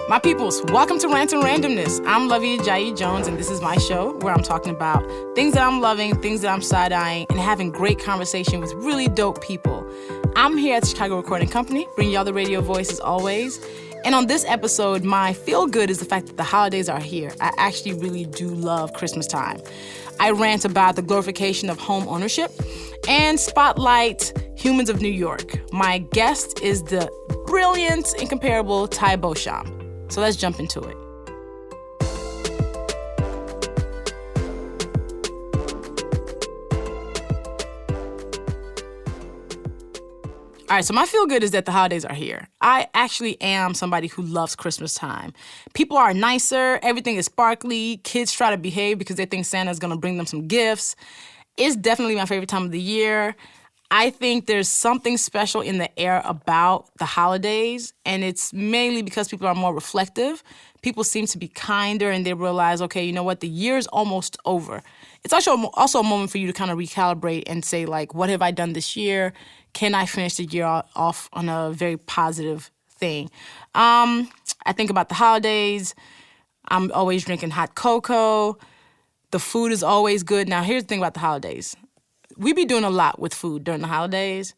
My peoples, welcome to Rant and Randomness. I'm Luvvie Ajayi Jones, and this is my show where I'm talking about things that I'm loving, things that I'm side-eyeing, and having great conversation with really dope people. I'm here at the Chicago Recording Company, bringing y'all the radio voice as always. And on this episode, my feel-good is the fact that the holidays are here. I actually really do love Christmas time. I rant about the glorification of home ownership and spotlight humans of New York. My guest is the brilliant, incomparable Ty Beauchamp. So let's jump into it. All right, so my feel good is that the holidays are here. I actually am somebody who loves Christmas time. People are nicer, everything is sparkly, kids try to behave because they think Santa's gonna bring them some gifts. It's definitely my favorite time of the year. I think there's something special in the air about the holidays, and it's mainly because people are more reflective. People seem to be kinder, and they realize, okay, you know what, the year's almost over. It's also a moment for you to kind of recalibrate and say, like, what have I done this year? Can I finish the year off on a very positive thing? I think about the holidays. I'm always drinking hot cocoa. The food is always good. Now, here's the thing about the holidays. We be doing a lot with food during the holidays,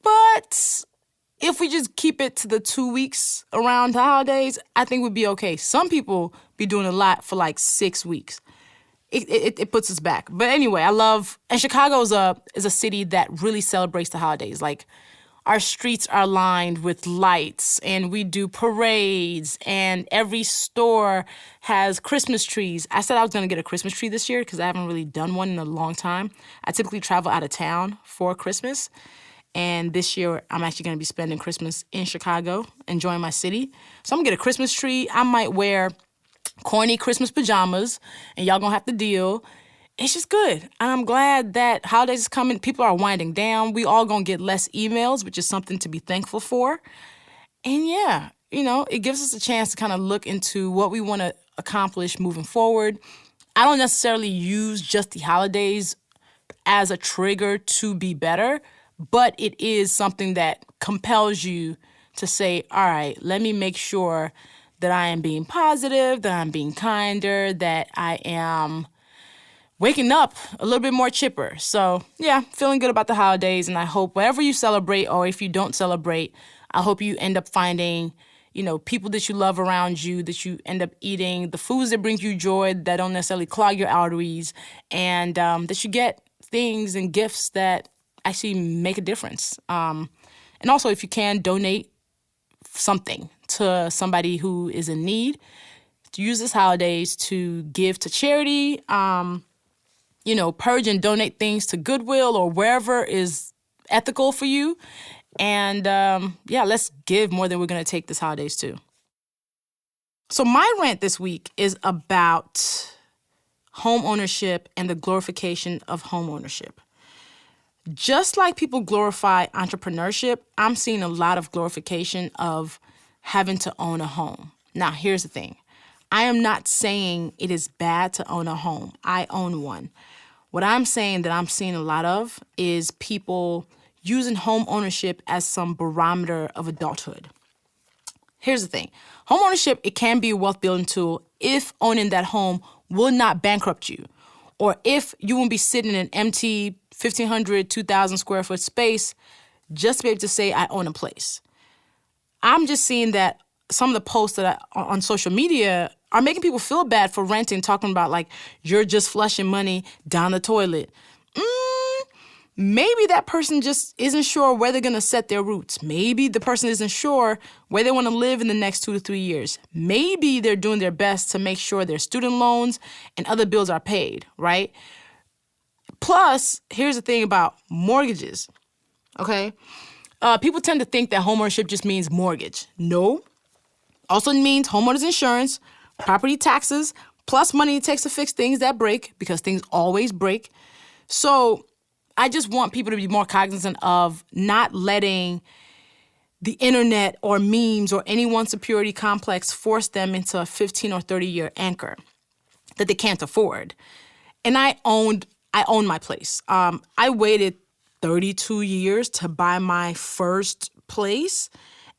but if we just keep it to the 2 weeks around the holidays, I think we'd be okay. Some people be doing a lot for like 6 weeks. It puts us back. But anyway, and Chicago is a city that really celebrates the holidays. Like, our streets are lined with lights, and we do parades, and every store has Christmas trees. I said I was going to get a Christmas tree this year because I haven't really done one in a long time. I typically travel out of town for Christmas, and this year I'm actually going to be spending Christmas in Chicago, enjoying my city. So I'm going to get a Christmas tree. I might wear corny Christmas pajamas, and y'all going to have to deal. It's just good. And I'm glad that holidays is coming. People are winding down. We all gonna get less emails, which is something to be thankful for. And yeah, it gives us a chance to kind of look into what we want to accomplish moving forward. I don't necessarily use just the holidays as a trigger to be better, but it is something that compels you to say, all right, let me make sure that I am being positive, that I'm being kinder, that I am waking up a little bit more chipper. So yeah, feeling good about the holidays, and I hope whatever you celebrate, or if you don't celebrate, I hope you end up finding, people that you love around you, that you end up eating the foods that bring you joy, that don't necessarily clog your arteries, and that you get things and gifts that actually make a difference. And also, if you can, donate something to somebody who is in need. To use this holidays to give to charity, purge and donate things to Goodwill or wherever is ethical for you. And let's give more than we're going to take this holidays too. So my rant this week is about home ownership and the glorification of home ownership. Just like people glorify entrepreneurship, I'm seeing a lot of glorification of having to own a home. Now, here's the thing. I am not saying it is bad to own a home. I own one. What I'm saying that I'm seeing a lot of is people using home ownership as some barometer of adulthood. Here's the thing. Home ownership, it can be a wealth building tool if owning that home will not bankrupt you, or if you won't be sitting in an empty 1,500, 2,000 square foot space just to be able to say, I own a place. I'm just seeing that some of the posts that on social media are making people feel bad for renting, talking about like, you're just flushing money down the toilet. Maybe that person just isn't sure where they're going to set their roots. Maybe the person isn't sure where they want to live in the next 2 to 3 years. Maybe they're doing their best to make sure their student loans and other bills are paid, right? Plus, here's the thing about mortgages, okay? People tend to think that homeownership just means mortgage. No. Also means homeowners insurance, property taxes, plus money it takes to fix things that break, because things always break. So I just want people to be more cognizant of not letting the internet or memes or any one security complex force them into a 15 or 30-year anchor that they can't afford. And I owned my place. I waited 32 years to buy my first place.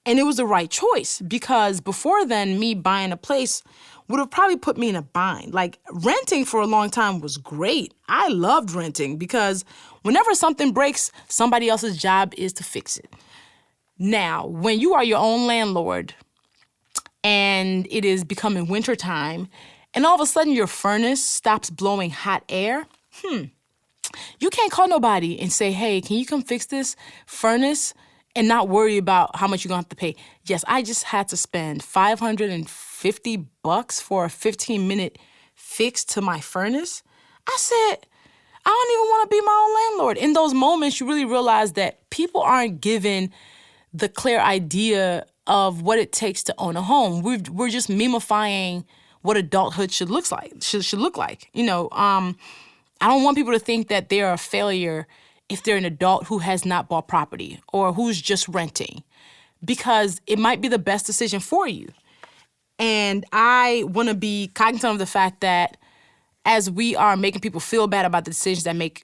And it was the right choice because before then, me buying a place would have probably put me in a bind. Like renting for a long time was great. I loved renting because whenever something breaks, somebody else's job is to fix it. Now, when you are your own landlord and it is becoming wintertime and all of a sudden your furnace stops blowing hot air, you can't call nobody and say, hey, can you come fix this furnace and not worry about how much you're going to have to pay. Yes, I just had to spend $550 for a 15-minute fix to my furnace. I said, I don't even want to be my own landlord. In those moments, you really realize that people aren't given the clear idea of what it takes to own a home. We're just memifying what adulthood should look like. I don't want people to think that they're a failure if they're an adult who has not bought property or who's just renting, because it might be the best decision for you. And I want to be cognizant of the fact that as we are making people feel bad about the decisions that make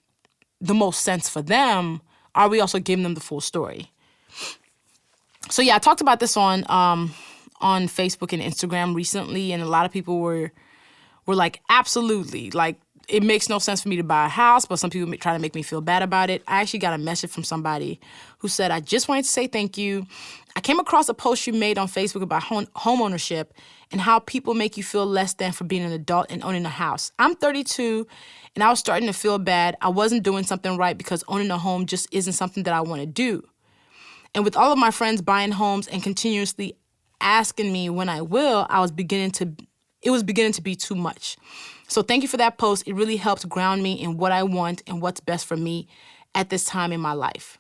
the most sense for them, are we also giving them the full story? So yeah, I talked about this on Facebook and Instagram recently, and a lot of people were like, absolutely, like, it makes no sense for me to buy a house, but some people try to make me feel bad about it. I actually got a message from somebody who said, I just wanted to say thank you. I came across a post you made on Facebook about home ownership and how people make you feel less than for being an adult and owning a house. I'm 32, and I was starting to feel bad. I wasn't doing something right because owning a home just isn't something that I want to do. And with all of my friends buying homes and continuously asking me when I will, it was beginning to be too much. So thank you for that post. It really helped ground me in what I want and what's best for me at this time in my life.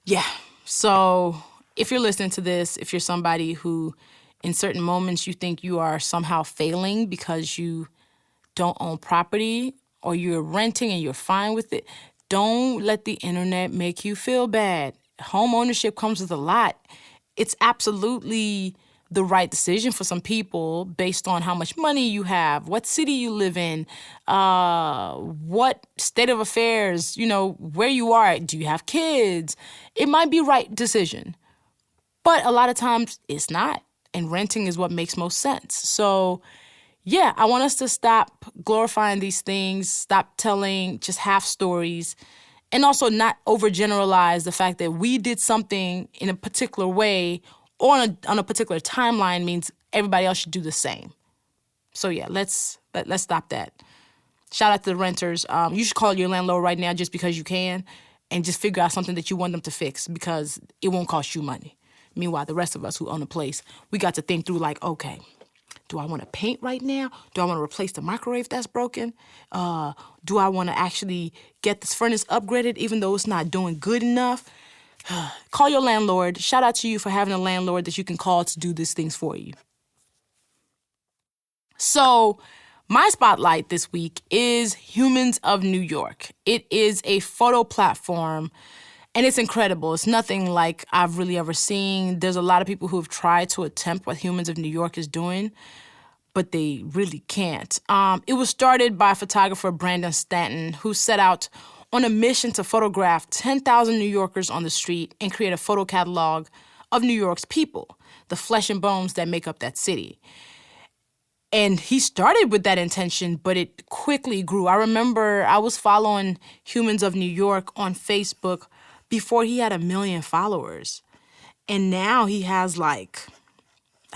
Yeah. So if you're listening to this, if you're somebody who in certain moments you think you are somehow failing because you don't own property or you're renting and you're fine with it, don't let the internet make you feel bad. Home ownership comes with a lot. It's absolutely the right decision for some people based on how much money you have, what city you live in, what state of affairs, where you are. Do you have kids? It might be right decision, but a lot of times it's not. And renting is what makes most sense. So yeah, I want us to stop glorifying these things, stop telling just half stories, and also not overgeneralize the fact that we did something in a particular way or on a particular timeline means everybody else should do the same. So yeah, let's stop that. Shout out to the renters. You should call your landlord right now just because you can, and just figure out something that you want them to fix because it won't cost you money. Meanwhile, the rest of us who own a place, we got to think through like, okay, do I want to paint right now? Do I want to replace the microwave that's broken? Do I want to actually get this furnace upgraded even though it's not doing good enough? Call your landlord. Shout out to you for having a landlord that you can call to do these things for you. So my spotlight this week is Humans of New York. It is a photo platform, and it's incredible. It's nothing like I've really ever seen. There's a lot of people who have tried to attempt what Humans of New York is doing, but they really can't. It was started by photographer Brandon Stanton, who set out on a mission to photograph 10,000 New Yorkers on the street and create a photo catalog of New York's people, the flesh and bones that make up that city. And he started with that intention, but it quickly grew. I remember I was following Humans of New York on Facebook before he had 1 million followers. And now he has I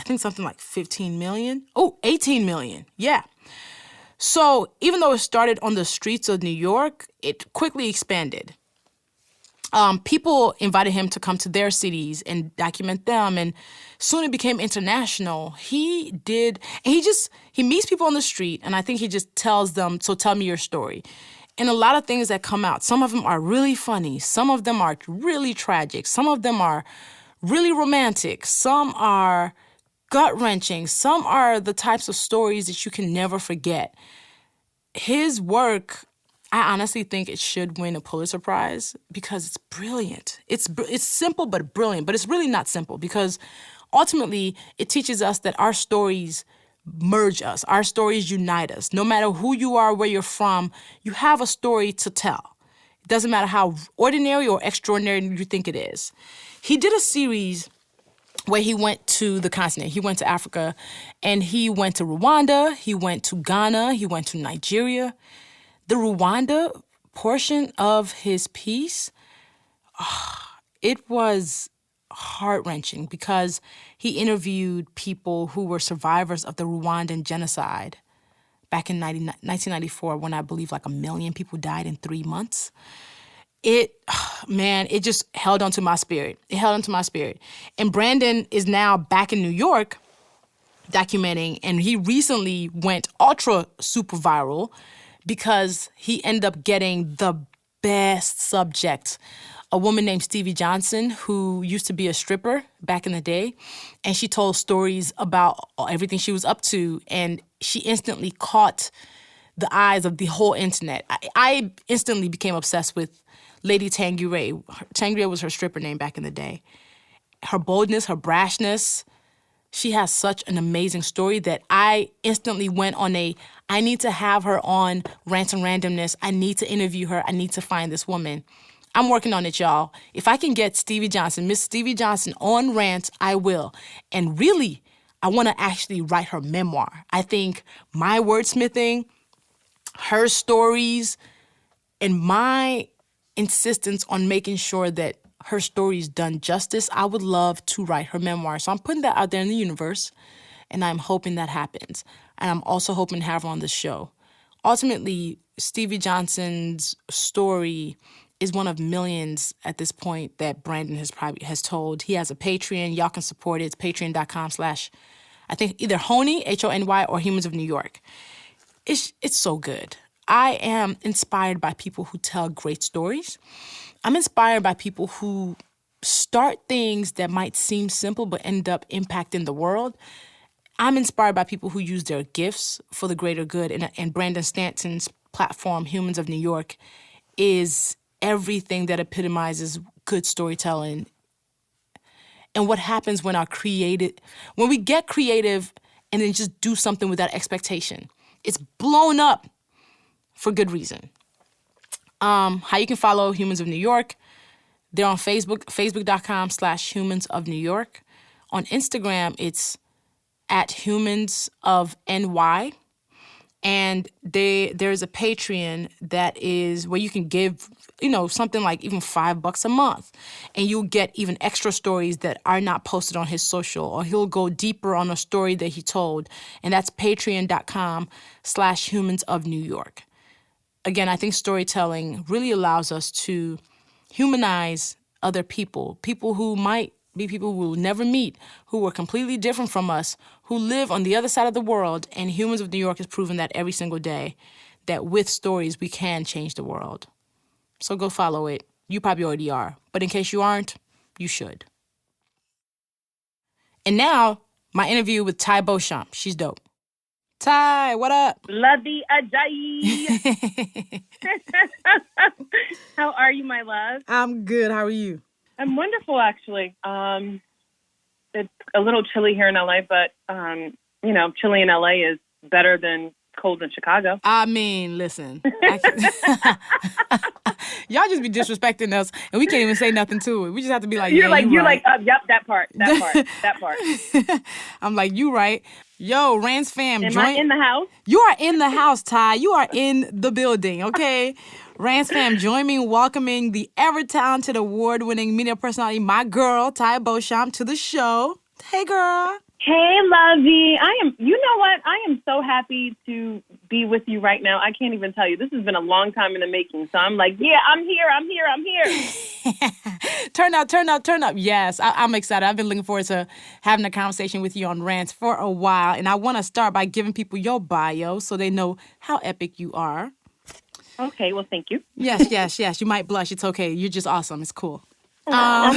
think something like 15 million. Oh, 18 million. Yeah. So even though it started on the streets of New York, it quickly expanded. People invited him to come to their cities and document them, and soon it became international. He meets people on the street, and I think he just tells them, so tell me your story. And a lot of things that come out, some of them are really funny, some of them are really tragic, some of them are really romantic, some are gut-wrenching, some are the types of stories that you can never forget. His work, I honestly think it should win a Pulitzer Prize because it's brilliant. It's simple but brilliant, but it's really not simple because ultimately it teaches us that our stories merge us, our stories unite us. No matter who you are, where you're from, you have a story to tell. Doesn't matter how ordinary or extraordinary you think it is. He did a series where he went to the continent. He went to Africa, and he went to Rwanda, he went to Ghana, he went to Nigeria. The Rwanda portion of his piece, it was heart-wrenching because he interviewed people who were survivors of the Rwandan genocide back in 1994, when I believe like 1 million people died in 3 months. It just held onto my spirit. It held onto my spirit. And Brandon is now back in New York documenting, and he recently went ultra super viral because he ended up getting the best subject, a woman named Stevie Johnson, who used to be a stripper back in the day, and she told stories about everything she was up to, and she instantly caught the eyes of the whole internet. I instantly became obsessed with Lady Tanguray. Tanguray was her stripper name back in the day. Her boldness, her brashness, she has such an amazing story that I instantly went on I need to have her on Rants and Randomness. I need to interview her. I need to find this woman. I'm working on it, y'all. If I can get Stevie Johnson, Miss Stevie Johnson, on Rants, I will. And really, I want to actually write her memoir. I think my wordsmithing, her stories, and my insistence on making sure that her story is done justice, I would love to write her memoir. So I'm putting that out there in the universe, and I'm hoping that happens. And I'm also hoping to have her on the show. Ultimately, Stevie Johnson's story is one of millions at this point that Brandon has told. He has a Patreon. Y'all can support it. It's patreon.com/ I think either Honey, Hony, or Humans of New York. It's so good. I am inspired by people who tell great stories. I'm inspired by people who start things that might seem simple but end up impacting the world. I'm inspired by people who use their gifts for the greater good. And Brandon Stanton's platform, Humans of New York, is everything that epitomizes good storytelling. And what happens when we get creative and then just do something without expectation. It's blown up for good reason. How you can follow Humans of New York. They're on Facebook, facebook.com/Humans of New York. On Instagram, it's @HumansOfNY. And there's a Patreon that is where you can give, something like even $5 a month. And you'll get even extra stories that are not posted on his social, or he'll go deeper on a story that he told. And that's patreon.com/Humans of New York. Again, I think storytelling really allows us to humanize other people who might be people we will never meet, who are completely different from us, who live on the other side of the world. And Humans of New York has proven that every single day, that with stories, we can change the world. So go follow it. You probably already are. But in case you aren't, you should. And now, my interview with Ty Beauchamp. She's dope. Ty, what up? Luvvie, Ajayi. How are you, my love? I'm good. How are you? I'm wonderful, actually. It's a little chilly here in LA, but, chilly in LA is better than cold in Chicago. I mean, listen. Y'all just be disrespecting us, and we can't even say nothing to it. We just have to be like, yep, that part. I'm like, you right. Yo, Rance fam. Am I in the house? You are in the house, Ty. You are in the building, okay? Rance fam, join me in welcoming the ever-talented, award-winning media personality, my girl, Ty Beauchamp, to the show. Hey, girl. Hey, Luvvie. You know what? I am so happy to be with you right now. I can't even tell you. This has been a long time in the making. So I'm like, yeah, I'm here. Turn up. Yes, I'm excited. I've been looking forward to having a conversation with you on Rants for a while. And I want to start by giving people your bio so they know how epic you are. Okay, well, thank you. Yes. You might blush. It's okay. You're just awesome. It's cool. Ty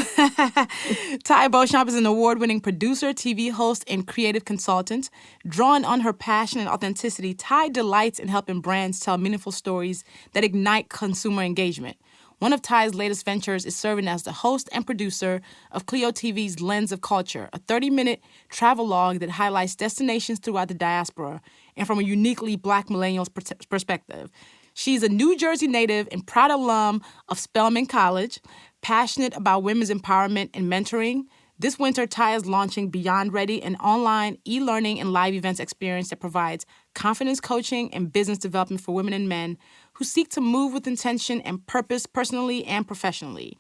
Beauchamp is an award-winning producer, TV host, and creative consultant. Drawn on her passion and authenticity, Ty delights in helping brands tell meaningful stories that ignite consumer engagement. One of Ty's latest ventures is serving as the host and producer of Clio TV's Lens of Culture, a 30-minute travelogue that highlights destinations throughout the diaspora and from a uniquely Black millennials perspective. She's a New Jersey native and proud alum of Spelman College, passionate about women's empowerment and mentoring. This winter, Ty is launching Beyond Ready, an online e-learning and live events experience that provides confidence coaching and business development for women and men who seek to move with intention and purpose personally and professionally.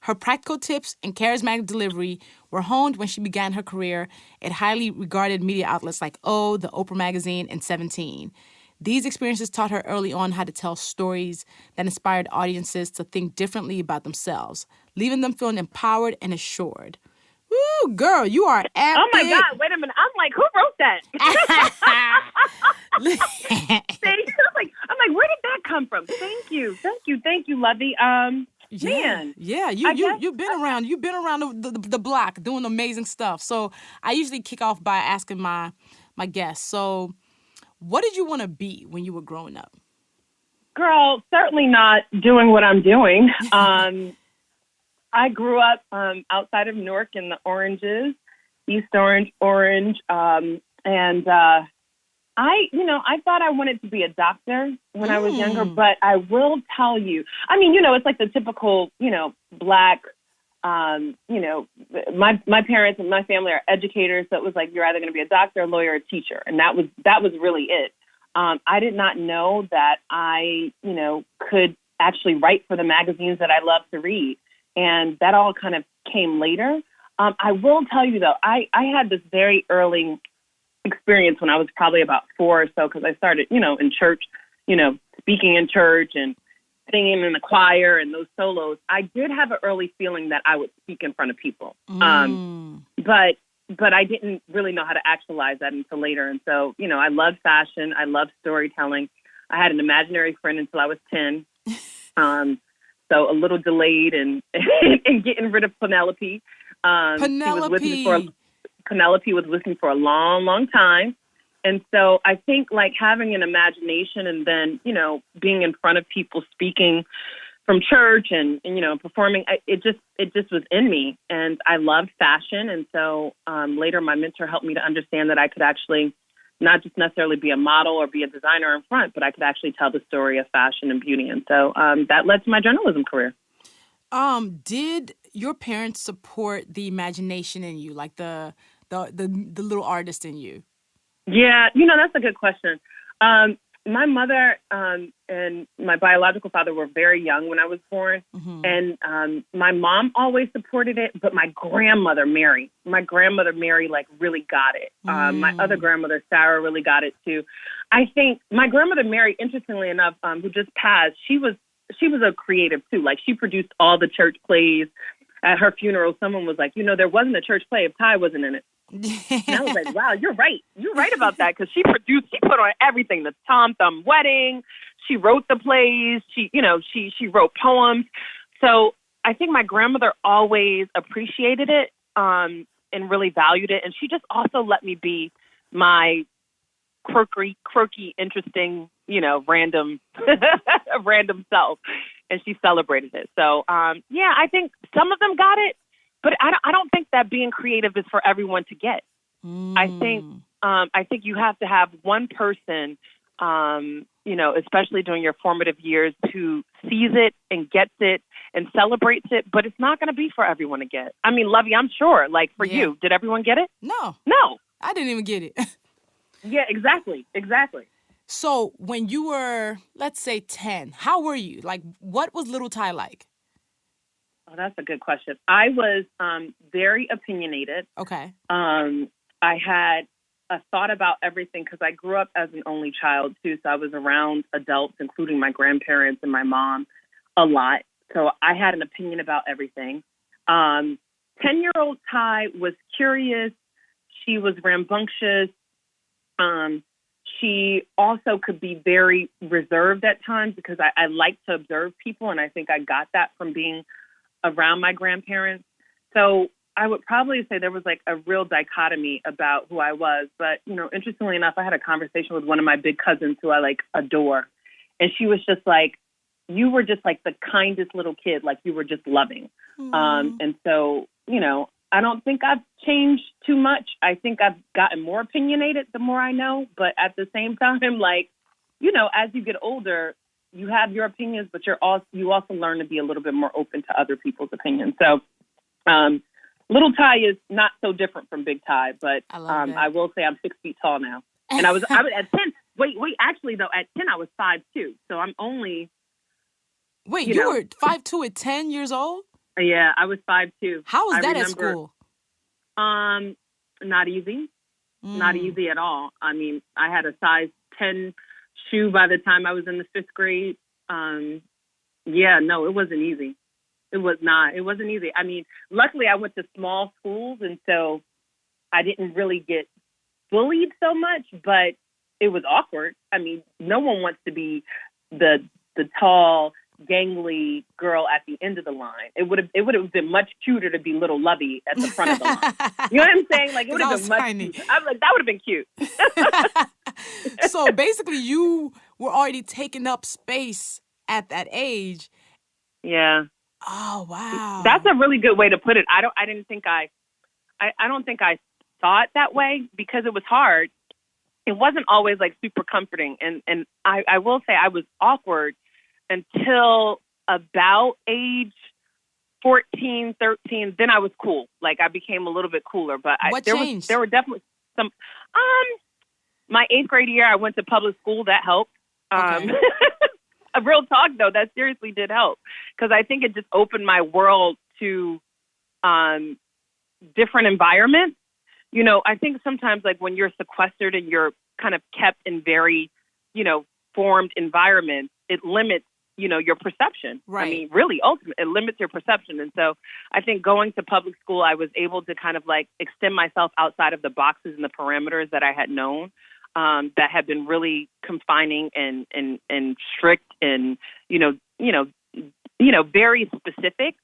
Her practical tips and charismatic delivery were honed when she began her career at highly regarded media outlets like O, the Oprah Magazine, and 17. These experiences taught her early on how to tell stories that inspired audiences to think differently about themselves, leaving them feeling empowered and assured. Woo, girl, you are epic. Oh my God, wait a minute. I'm like, who wrote that? I'm like, where did that come from? Thank you, Luvvie. Man, you've been around the block doing amazing stuff. So I usually kick off by asking my guests. So, what did you want to be when you were growing up? Girl, certainly not doing what I'm doing. I grew up outside of Newark in the Oranges, East Orange, and I thought I wanted to be a doctor when I was younger, but I will tell you, it's like the typical, Black, my parents and my family are educators, so it was like you're either going to be a doctor, a lawyer, or a teacher, and that was really it. I did not know that I, could actually write for the magazines that I love to read, and that all kind of came later. I will tell you, though, I had this very early experience when I was probably about 4 or so, because I started, in church, speaking in church and singing in the choir and those solos. I did have an early feeling that I would speak in front of people. But I didn't really know how to actualize that until later. And so, I loved fashion. I loved storytelling. I had an imaginary friend until I was 10. So a little delayed in getting rid of Penelope. Penelope was with me for a long, long time. And so I think like having an imagination and then, being in front of people speaking from church and performing, it just was in me. And I loved fashion. And so later my mentor helped me to understand that I could actually not just necessarily be a model or be a designer in front, but I could actually tell the story of fashion and beauty. And so that led to my journalism career. Did your parents support the imagination in you, like the little artist in you? Yeah, that's a good question. My mother and my biological father were very young when I was born, and my mom always supported it, but my grandmother Mary, like really got it. My other grandmother Sarah really got it too. I think my grandmother Mary, interestingly enough, who just passed, she was a creative too. Like she produced all the church plays. At her funeral, someone was like, there wasn't a church play if Ty wasn't in it. And I was like, wow, you're right. You're right about that, because she put on everything, the Tom Thumb wedding. She wrote the plays. She wrote poems. So I think my grandmother always appreciated it and really valued it. And she just also let me be my quirky, interesting, random self. And she celebrated it. So, I think some of them got it. But I don't think that being creative is for everyone to get. I think you have to have one person, especially during your formative years, who sees it and gets it and celebrates it. But it's not going to be for everyone to get. I mean, Luvvie, I'm sure, like for you, did everyone get it? No. I didn't even get it. Yeah, exactly. So when you were, let's say, 10, how were you? Like, what was little Ty like? Oh, that's a good question. I was very opinionated. Okay. I had a thought about everything because I grew up as an only child, too. So I was around adults, including my grandparents and my mom, a lot. So I had an opinion about everything. 10-year-old Ty was curious. She was rambunctious. She also could be very reserved at times because I like to observe people. And I think I got that from being around my grandparents. So I would probably say there was like a real dichotomy about who I was. But, interestingly enough, I had a conversation with one of my big cousins who I like adore. And she was just like, you were just like the kindest little kid, like you were just loving. And so, I don't think I've changed too much. I think I've gotten more opinionated the more I know. But at the same time, like, as you get older, you have your opinions, but you also learn to be a little bit more open to other people's opinions. So, little tie is not so different from big tie, but I will say I'm 6 feet tall now, and I was at 10. Wait, actually though, at 10 I was 5'2", so I'm only. Wait, you were 5'2" at 10 years old? Yeah, I was 5'2". How was that at school? Not easy. Not easy at all. I mean, I had a size 10 shoe by the time I was in the 5th grade. No, it wasn't easy. It was not. It wasn't easy. I mean, luckily I went to small schools, and so I didn't really get bullied so much, but it was awkward. I mean, no one wants to be the tall, gangly girl at the end of the line. It would have been much cuter to be little Luvvie at the front of the line. You know what I'm saying? Like, it would have been much cuter. I'm like, that would have been cute. So basically you were already taking up space at that age. Yeah. Oh, wow. That's a really good way to put it. I don't think I saw it that way because it was hard. It wasn't always like super comforting. And I will say I was awkward until about age 14, 13. Then I was cool. Like, I became a little bit cooler. But what changed? There were definitely some. My 8th grade year, I went to public school. That helped. Okay. A real talk, though, that seriously did help, because I think it just opened my world to different environments. You know, I think sometimes, like, when you're sequestered and you're kind of kept in very, formed environments, it limits, your perception. Right. I mean, really, ultimately, it limits your perception. And so I think going to public school, I was able to kind of, like, extend myself outside of the boxes and the parameters that I had known. That had been really confining and strict and, very specific.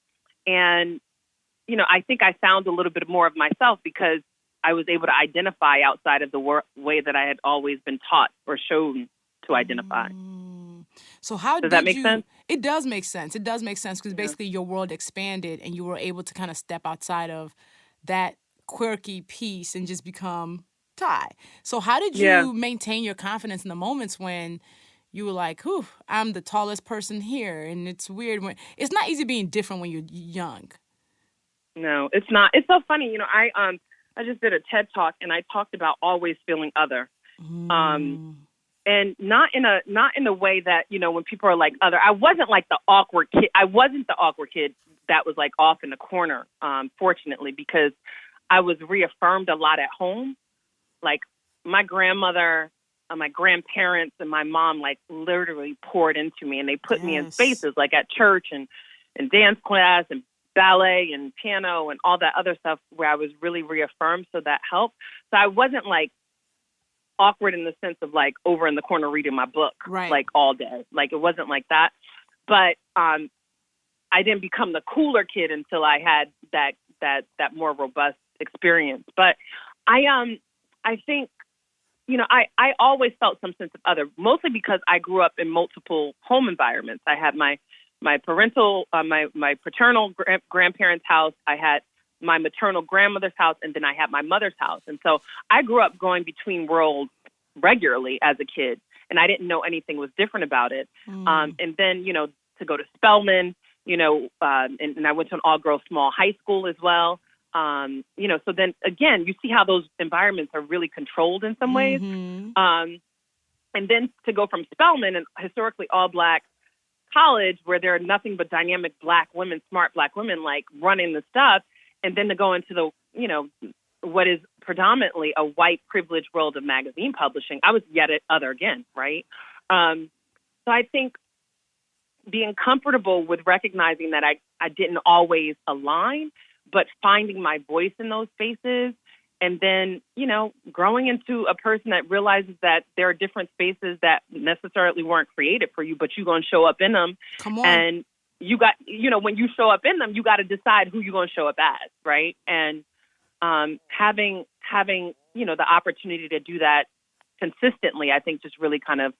And, I think I found a little bit more of myself because I was able to identify outside of the way that I had always been taught or shown to identify. So how does that make sense? It does make sense. It does make sense because basically your world expanded and you were able to kind of step outside of that quirky piece and just become Ty. So how did you maintain your confidence in the moments when you were like, "Whew, I'm the tallest person here," and it's weird when it's not easy being different when you're young. No, it's not. It's so funny. I just did a TED Talk and I talked about always feeling other, and not in a way that when people are like other. I wasn't like the awkward kid. I wasn't the awkward kid that was like off in the corner. Fortunately, because I was reaffirmed a lot at home. Like, my grandmother, my grandparents, and my mom, like, literally poured into me. And they put me in spaces, like at church and dance class and ballet and piano and all that other stuff where I was really reaffirmed. So that helped. So I wasn't, like, awkward in the sense of, like, over in the corner reading my book, like, all day. Like, it wasn't like that. But I didn't become the cooler kid until I had that more robust experience. But I think, I always felt some sense of other, mostly because I grew up in multiple home environments. I had my paternal grandparents' house. I had my maternal grandmother's house, and then I had my mother's house. And so I grew up going between worlds regularly as a kid, and I didn't know anything was different about it. And then, to go to Spelman, and I went to an all-girls small high school as well. So then again, you see how those environments are really controlled in some ways. And then to go from Spelman, an historically all Black college where there are nothing but dynamic Black women, smart Black women, like running the stuff. And then to go into the, what is predominantly a white privileged world of magazine publishing, I was yet other again. Right. So I think being comfortable with recognizing that I didn't always align, but finding my voice in those spaces, and then, growing into a person that realizes that there are different spaces that necessarily weren't created for you, but you're going to show up in them. Come on. And you got, when you show up in them, you got to decide who you're going to show up as, right? And having the opportunity to do that consistently, I think just really kind of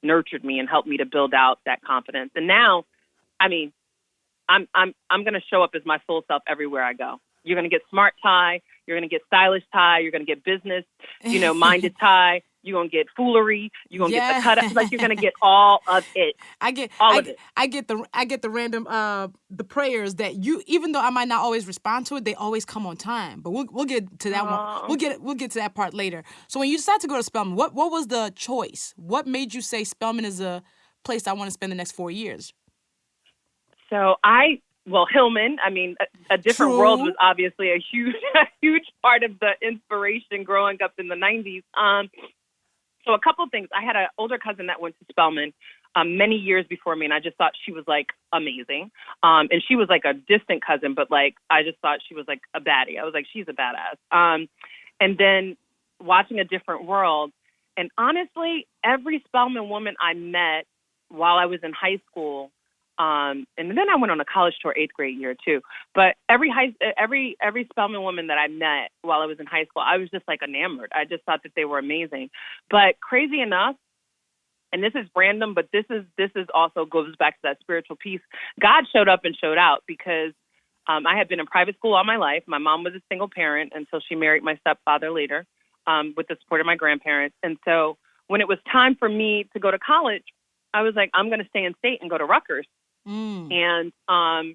nurtured me and helped me to build out that confidence. And now, I mean, I'm going to show up as my full self everywhere I go. You're going to get smart Ty. You're going to get stylish Ty. You're going to get business, minded Ty. You're going to get foolery. You're going to get the Yeah. cut up. Like, you're going to get all of it. I get All I, of it. I get the random the prayers that you, even though I might not always respond to it, they always come on time. But we'll get to that one. Aw. We'll get to that part later. So when you decided to go to Spelman, what was the choice? What made you say Spelman is a place I want to spend the next 4 years? So Hillman, I mean, a different True. world was obviously a huge part of the inspiration growing up in the 90s. So a couple of things. I had an older cousin that went to Spelman many years before me, and I just thought she was, like, amazing. And she was, like, a distant cousin, but, like, I just thought she was, like, a baddie. I was like, she's a badass. And then watching A Different World, and honestly, every Spelman woman I met while I was in high school, and then I went on a college tour 8th grade year too. But every Spelman woman that I met while I was in high school, I was just like enamored. I just thought that they were amazing. But crazy enough, and this is random, but this is also goes back to that spiritual piece. God showed up and showed out because I had been in private school all my life. My mom was a single parent until she married my stepfather later, with the support of my grandparents. And so when it was time for me to go to college, I was like, I'm going to stay in state and go to Rutgers. And I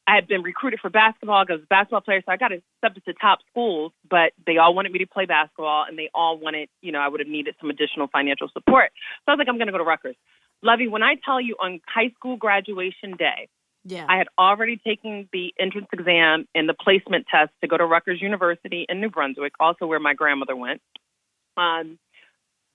had been recruited for basketball because I was a basketball player, so I got accepted to top schools, but they all wanted me to play basketball, and they all wanted, I would have needed some additional financial support. So I was like, I'm going to go to Rutgers. Luvvie, when I tell you on high school graduation day, I had already taken the entrance exam and the placement test to go to Rutgers University in New Brunswick, also where my grandmother went. And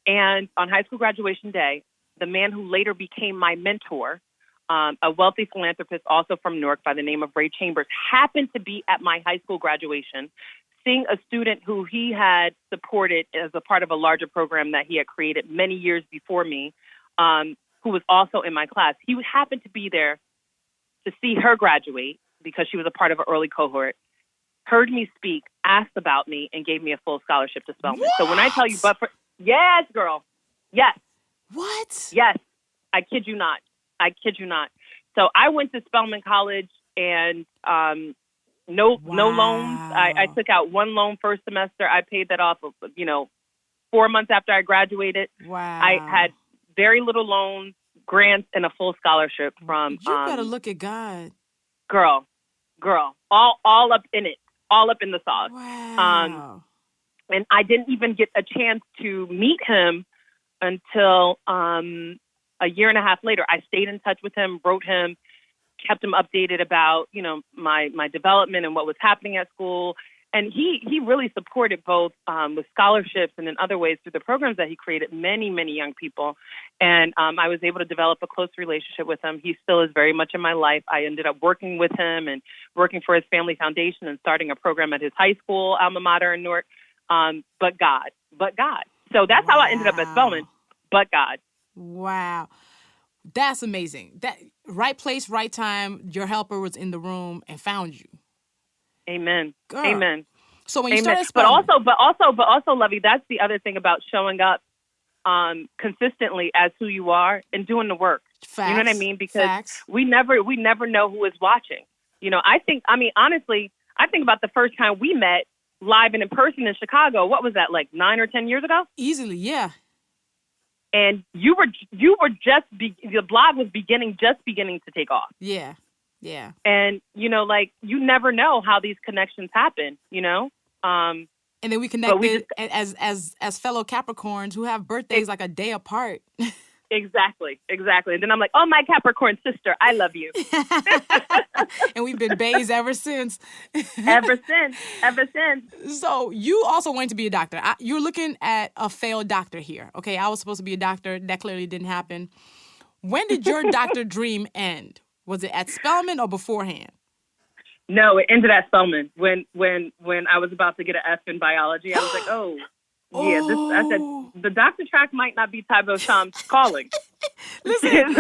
on high school graduation day, the man who later became my mentor, a wealthy philanthropist also from Newark by the name of Ray Chambers, happened to be at my high school graduation, seeing a student who he had supported as a part of a larger program that he had created many years before me, who was also in my class. He happened to be there to see her graduate because she was a part of an early cohort, heard me speak, asked about me, and gave me a full scholarship to Spelman. What? So when I tell you, yes, girl, yes. What? Yes, I kid you not. So I went to Spelman College and no loans. I took out one loan first semester. I paid that off, 4 months after I graduated. Wow. I had very little loans, grants, and a full scholarship from. You better look at God. Girl, all up in it, all up in the sauce. Wow. And I didn't even get a chance to meet him until a year and a half later. I stayed in touch with him, wrote him, kept him updated about, my development and what was happening at school. And he really supported both with scholarships and in other ways through the programs that he created, many, many young people. And I was able to develop a close relationship with him. He still is very much in my life. I ended up working with him and working for his family foundation and starting a program at his high school, alma mater in Newark. But God. So that's how I ended up at Spelman. But God. Wow. That's amazing. That right place, right time. Your helper was in the room and found you. Amen. Girl. Amen. So when you Amen. started Spelman, but also, Luvvie, that's the other thing about showing up consistently as who you are and doing the work. Facts. You know what I mean? Because Facts. we never know who is watching. Honestly, I think about the first time we met live and in person in Chicago. What was that, like 9 or 10 years ago? Easily, yeah. And you were the blog was beginning to take off. Yeah. And, you never know how these connections happen, And then we connected as fellow Capricorns who have birthdays like a day apart. Exactly. And then I'm like, oh, my Capricorn sister, I love you. And we've been bays ever since. Ever since. So you also wanted to be a doctor. You're looking at a failed doctor here. Okay, I was supposed to be a doctor. That clearly didn't happen. When did your doctor dream end? Was it at Spelman or beforehand? No, it ended at Spelman. When I was about to get an F in biology, I was like, oh. Yeah, I said, the doctor track might not be Ty Beauchamp's calling. Listen,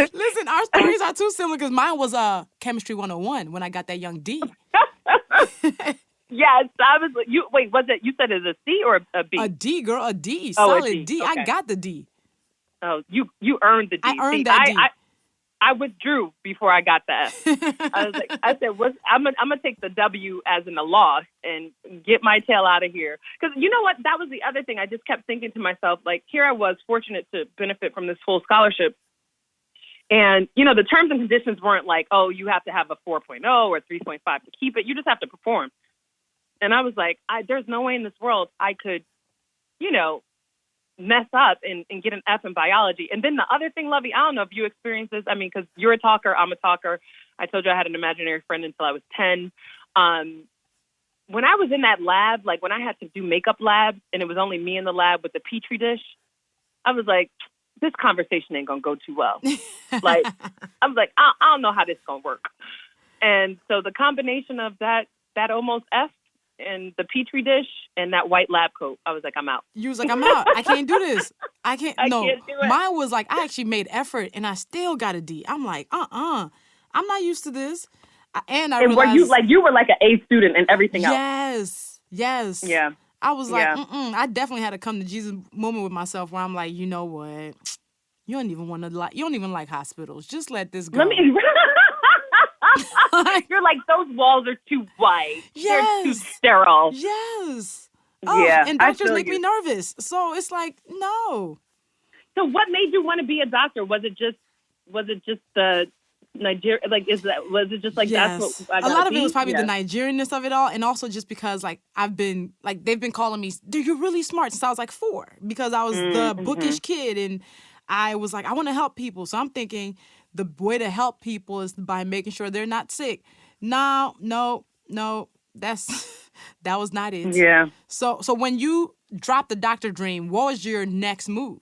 our stories are too similar because mine was Chemistry 101 when I got that young D. Yes, I was. You said it's a C or a B? A D, girl, a D. Oh, Solid a D. D. Okay. I got the D. Oh, you earned the D. I earned that D. I withdrew before I got the F. I said, I'm gonna take the W as in a loss and get my tail out of here. Because you know what? That was the other thing. I just kept thinking to myself, like, here I was fortunate to benefit from this full scholarship. And, you know, the terms and conditions weren't like, oh, you have to have a 4.0 or 3.5 to keep it. You just have to perform. And I was like, there's no way in this world I could, you know, mess up and get an F in biology. And then the other thing, Luvvie, I don't know if you experience this. I mean, because you're a talker, I'm a talker. I told you I had an imaginary friend until I was 10. When I was in that lab, like when I had to do makeup labs and it was only me in the lab with the Petri dish, I was like, this conversation ain't going to go too well. Like, I was like, I don't know how this is going to work. And so the combination of that almost F and the Petri dish and that white lab coat, I was like, I'm out. You was like, I'm out. I can't do this. I can't do it. Mine was like, I actually made effort and I still got a D. I'm like, I'm not used to this. And I realized, you were like an A student and everything else. Yes. Yeah. I was like, I definitely had to come to Jesus moment with myself where I'm like, you know what? You don't even like hospitals. Just let this go. You're like, those walls are too white. Yes. They're too sterile. Yes. Oh, yeah. And doctors make me nervous. So it's like, no. So what made you want to be a doctor? Was it just the Nigeria? Like, was it just like, yes. That's what I a lot of it was probably the Nigerianness of it all. And also just because like they've been calling me, dude, you're really smart since I was like 4 because I was the bookish kid. And I was like, I want to help people. So I'm thinking the way to help people is by making sure they're not sick. No, that was not it. Yeah. So when you dropped the doctor dream, what was your next move?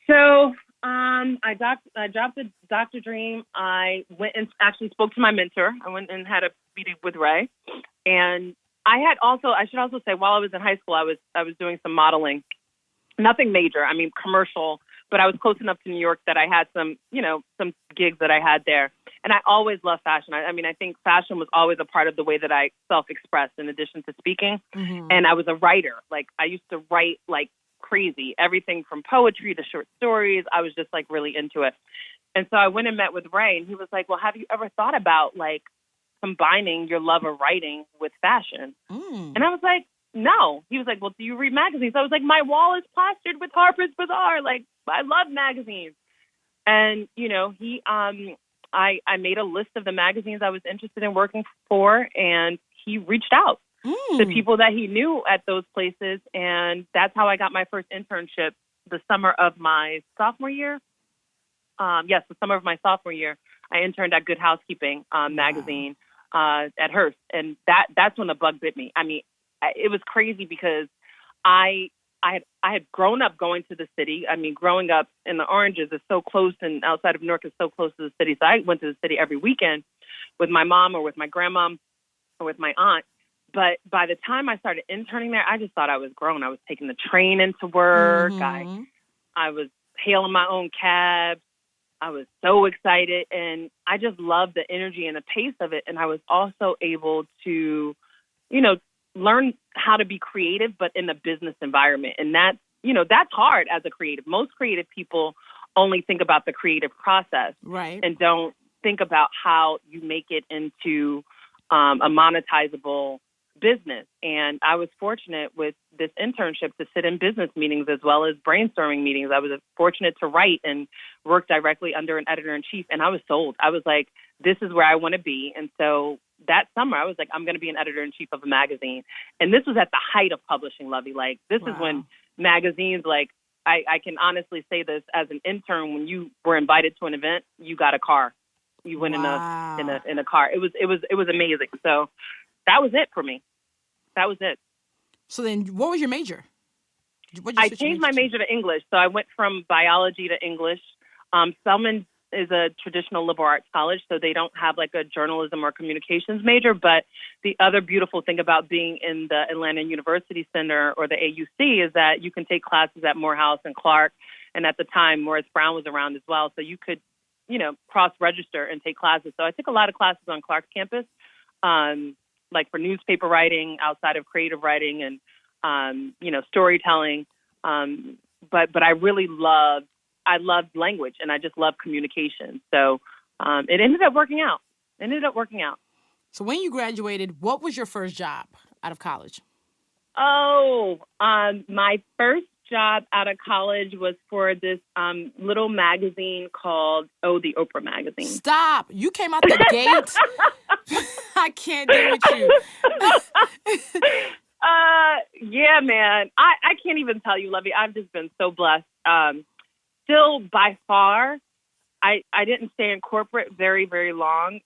So I dropped the doctor dream. I went and actually spoke to my mentor. I went and had a meeting with Ray. And I should also say, while I was in high school, I was doing some modeling. Nothing major. I mean, commercial, but I was close enough to New York that I had some gigs that I had there. And I always loved fashion. I think fashion was always a part of the way that I self-expressed in addition to speaking. Mm-hmm. And I was a writer. Like, I used to write like crazy, everything from poetry to short stories. I was just like really into it. And so I went and met with Ray, and he was like, well, have you ever thought about like combining your love of writing with fashion? And I was like, no. He was like, well, do you read magazines? I was like, my wall is plastered with Harper's Bazaar. Like, I love magazines. And, you know, I made a list of the magazines I was interested in working for, and he reached out to people that he knew at those places. And that's how I got my first internship the summer of my sophomore year. The summer of my sophomore year, I interned at Good Housekeeping magazine at Hearst. And that's when the bug bit me. I mean, it was crazy because I had grown up going to the city. I mean, growing up in the Oranges is so close, and outside of New York is so close to the city. So I went to the city every weekend with my mom or with my grandma or with my aunt. But by the time I started interning there, I just thought I was grown. I was taking the train into work. Mm-hmm. I was hailing my own cab. I was so excited, and I just loved the energy and the pace of it. And I was also able to, you know, learn how to be creative, but in the business environment. And that's hard as a creative. Most creative people only think about the creative process, right, and don't think about how you make it into a monetizable business. And I was fortunate with this internship to sit in business meetings as well as brainstorming meetings. I was fortunate to write and work directly under an editor-in-chief, and I was sold. I was like, this is where I want to be. And so that summer, I was like, I'm going to be an editor-in-chief of a magazine. And this was at the height of publishing, Luvvie. Like, this is when magazines, like, I can honestly say this as an intern, when you were invited to an event, you got a car. You went in a car. It was amazing. So that was it for me. That was it. So then what was your major? I changed my major to English. So I went from biology to English. Spelman is a traditional liberal arts college, so they don't have like a journalism or communications major. But the other beautiful thing about being in the Atlanta University Center or the AUC is that you can take classes at Morehouse and Clark. And at the time, Morris Brown was around as well. So you could, you know, cross-register and take classes. So I took a lot of classes on Clark's campus, like for newspaper writing, outside of creative writing and, you know, storytelling. But I really loved I loved language and I just loved communication. So it ended up working out. So when you graduated, what was your first job out of college? Oh, my first job out of college was for this little magazine called The Oprah Magazine. Stop. You came out the gate. I can't deal with you. Yeah, man. I can't even tell you, Luvvie. I've just been so blessed. Still, by far, I didn't stay in corporate very, very long.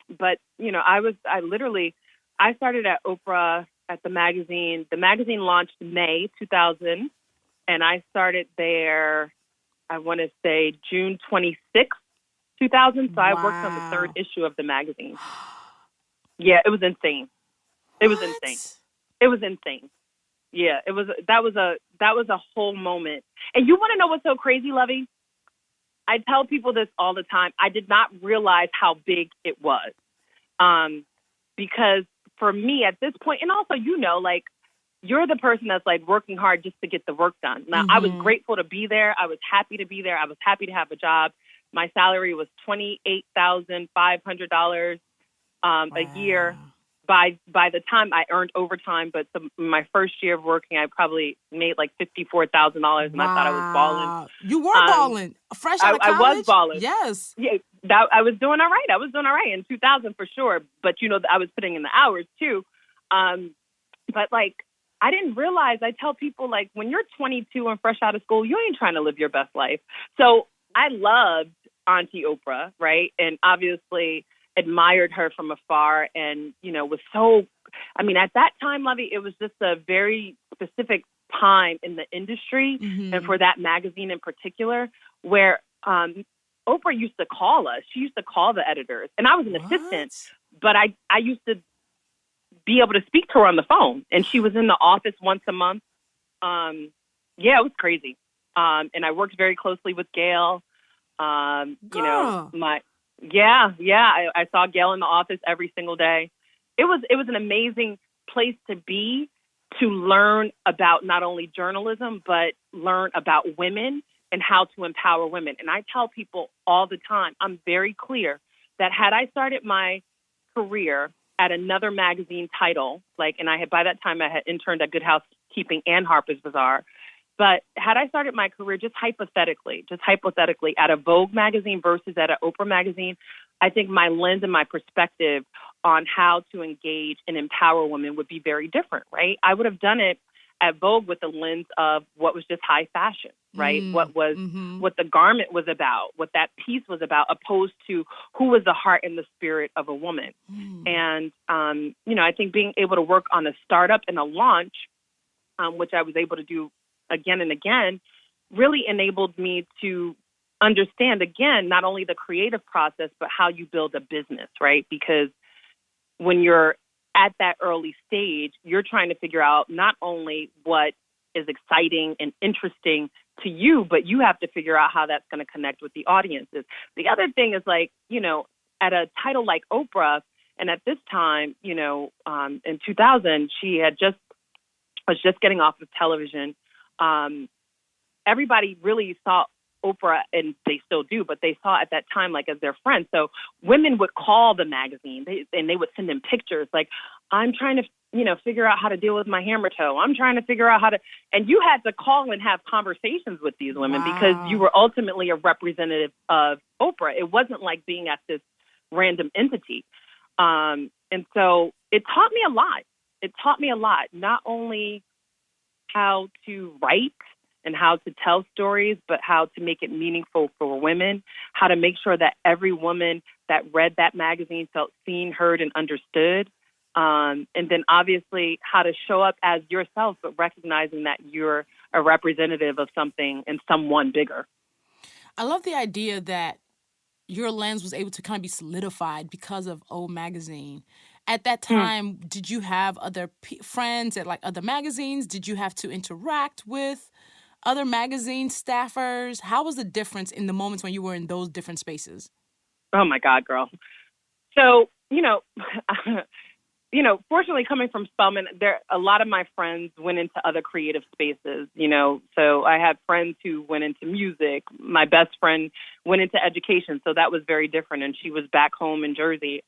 But, you know, I started at Oprah at the magazine. The magazine launched May 2000, and I started there, I want to say, June 26th, 2000. So I worked on the third issue of the magazine. Yeah, it was insane. It was insane. Yeah, that was a whole moment. And you want to know what's so crazy, Luvvie? I tell people this all the time. I did not realize how big it was. Because for me at this point, and also, you know, like, you're the person that's like working hard just to get the work done. Now, I was grateful to be there. I was happy to be there. I was happy to have a job. My salary was $28,500 a year. By the time I earned overtime, but my first year of working, I probably made like $54,000, and I thought I was balling. You were balling, fresh out of college. I was balling. Yes. Yeah, I was doing all right. I was doing all right in 2000 for sure. But you know, I was putting in the hours too. But like, I didn't realize. I tell people, like, when you're 22 and fresh out of school, you ain't trying to live your best life. So I loved Auntie Oprah, right? And obviously admired her from afar, and, you know, was so, I mean, at that time, Luvvie, it was just a very specific time in the industry, and for that magazine in particular, where Oprah used to call us. She used to call the editors, and I was an assistant, but I used to be able to speak to her on the phone, and she was in the office once a month. Yeah, it was crazy. And I worked very closely with Gail. You know, I saw Gail in the office every single day. It was an amazing place to be, to learn about not only journalism, but learn about women and how to empower women. And I tell people all the time, I'm very clear that had I started my career at another magazine title, like, and by that time I had interned at Good Housekeeping and Harper's Bazaar. But had I started my career just hypothetically at a Vogue magazine versus at an Oprah magazine, I think my lens and my perspective on how to engage and empower women would be very different, right? I would have done it at Vogue with the lens of what was just high fashion, right? What the garment was about, what that piece was about, opposed to who was the heart and the spirit of a woman. And, you know, I think being able to work on a startup and a launch, which I was able to do again and again, really enabled me to understand, again, not only the creative process, but how you build a business, right? Because when you're at that early stage, you're trying to figure out not only what is exciting and interesting to you, but you have to figure out how that's going to connect with the audiences. The other thing is, like, you know, at a title like Oprah, and at this time, you know, in 2000, she was just getting off of television. Everybody really saw Oprah, and they still do, but they saw at that time, like, as their friend. So women would call the magazine, and they would send them pictures like, I'm trying to, you know, figure out how to deal with my hammer toe. I'm trying to figure out how to, and you had to call and have conversations with these women because you were ultimately a representative of Oprah. It wasn't like being at this random entity. And so it taught me a lot. It taught me a lot, not only how to write and how to tell stories, but how to make it meaningful for women, how to make sure that every woman that read that magazine felt seen, heard, and understood. And then obviously how to show up as yourself, but recognizing that you're a representative of something and someone bigger. I love the idea that your lens was able to kind of be solidified because of O Magazine. At that time, did you have other friends at, like, other magazines? Did you have to interact with other magazine staffers? How was the difference in the moments when you were in those different spaces? Oh, my God, girl. So, you know, fortunately coming from Spelman, a lot of my friends went into other creative spaces, so I had friends who went into music. My best friend went into education, so that was very different, and she was back home in Jersey.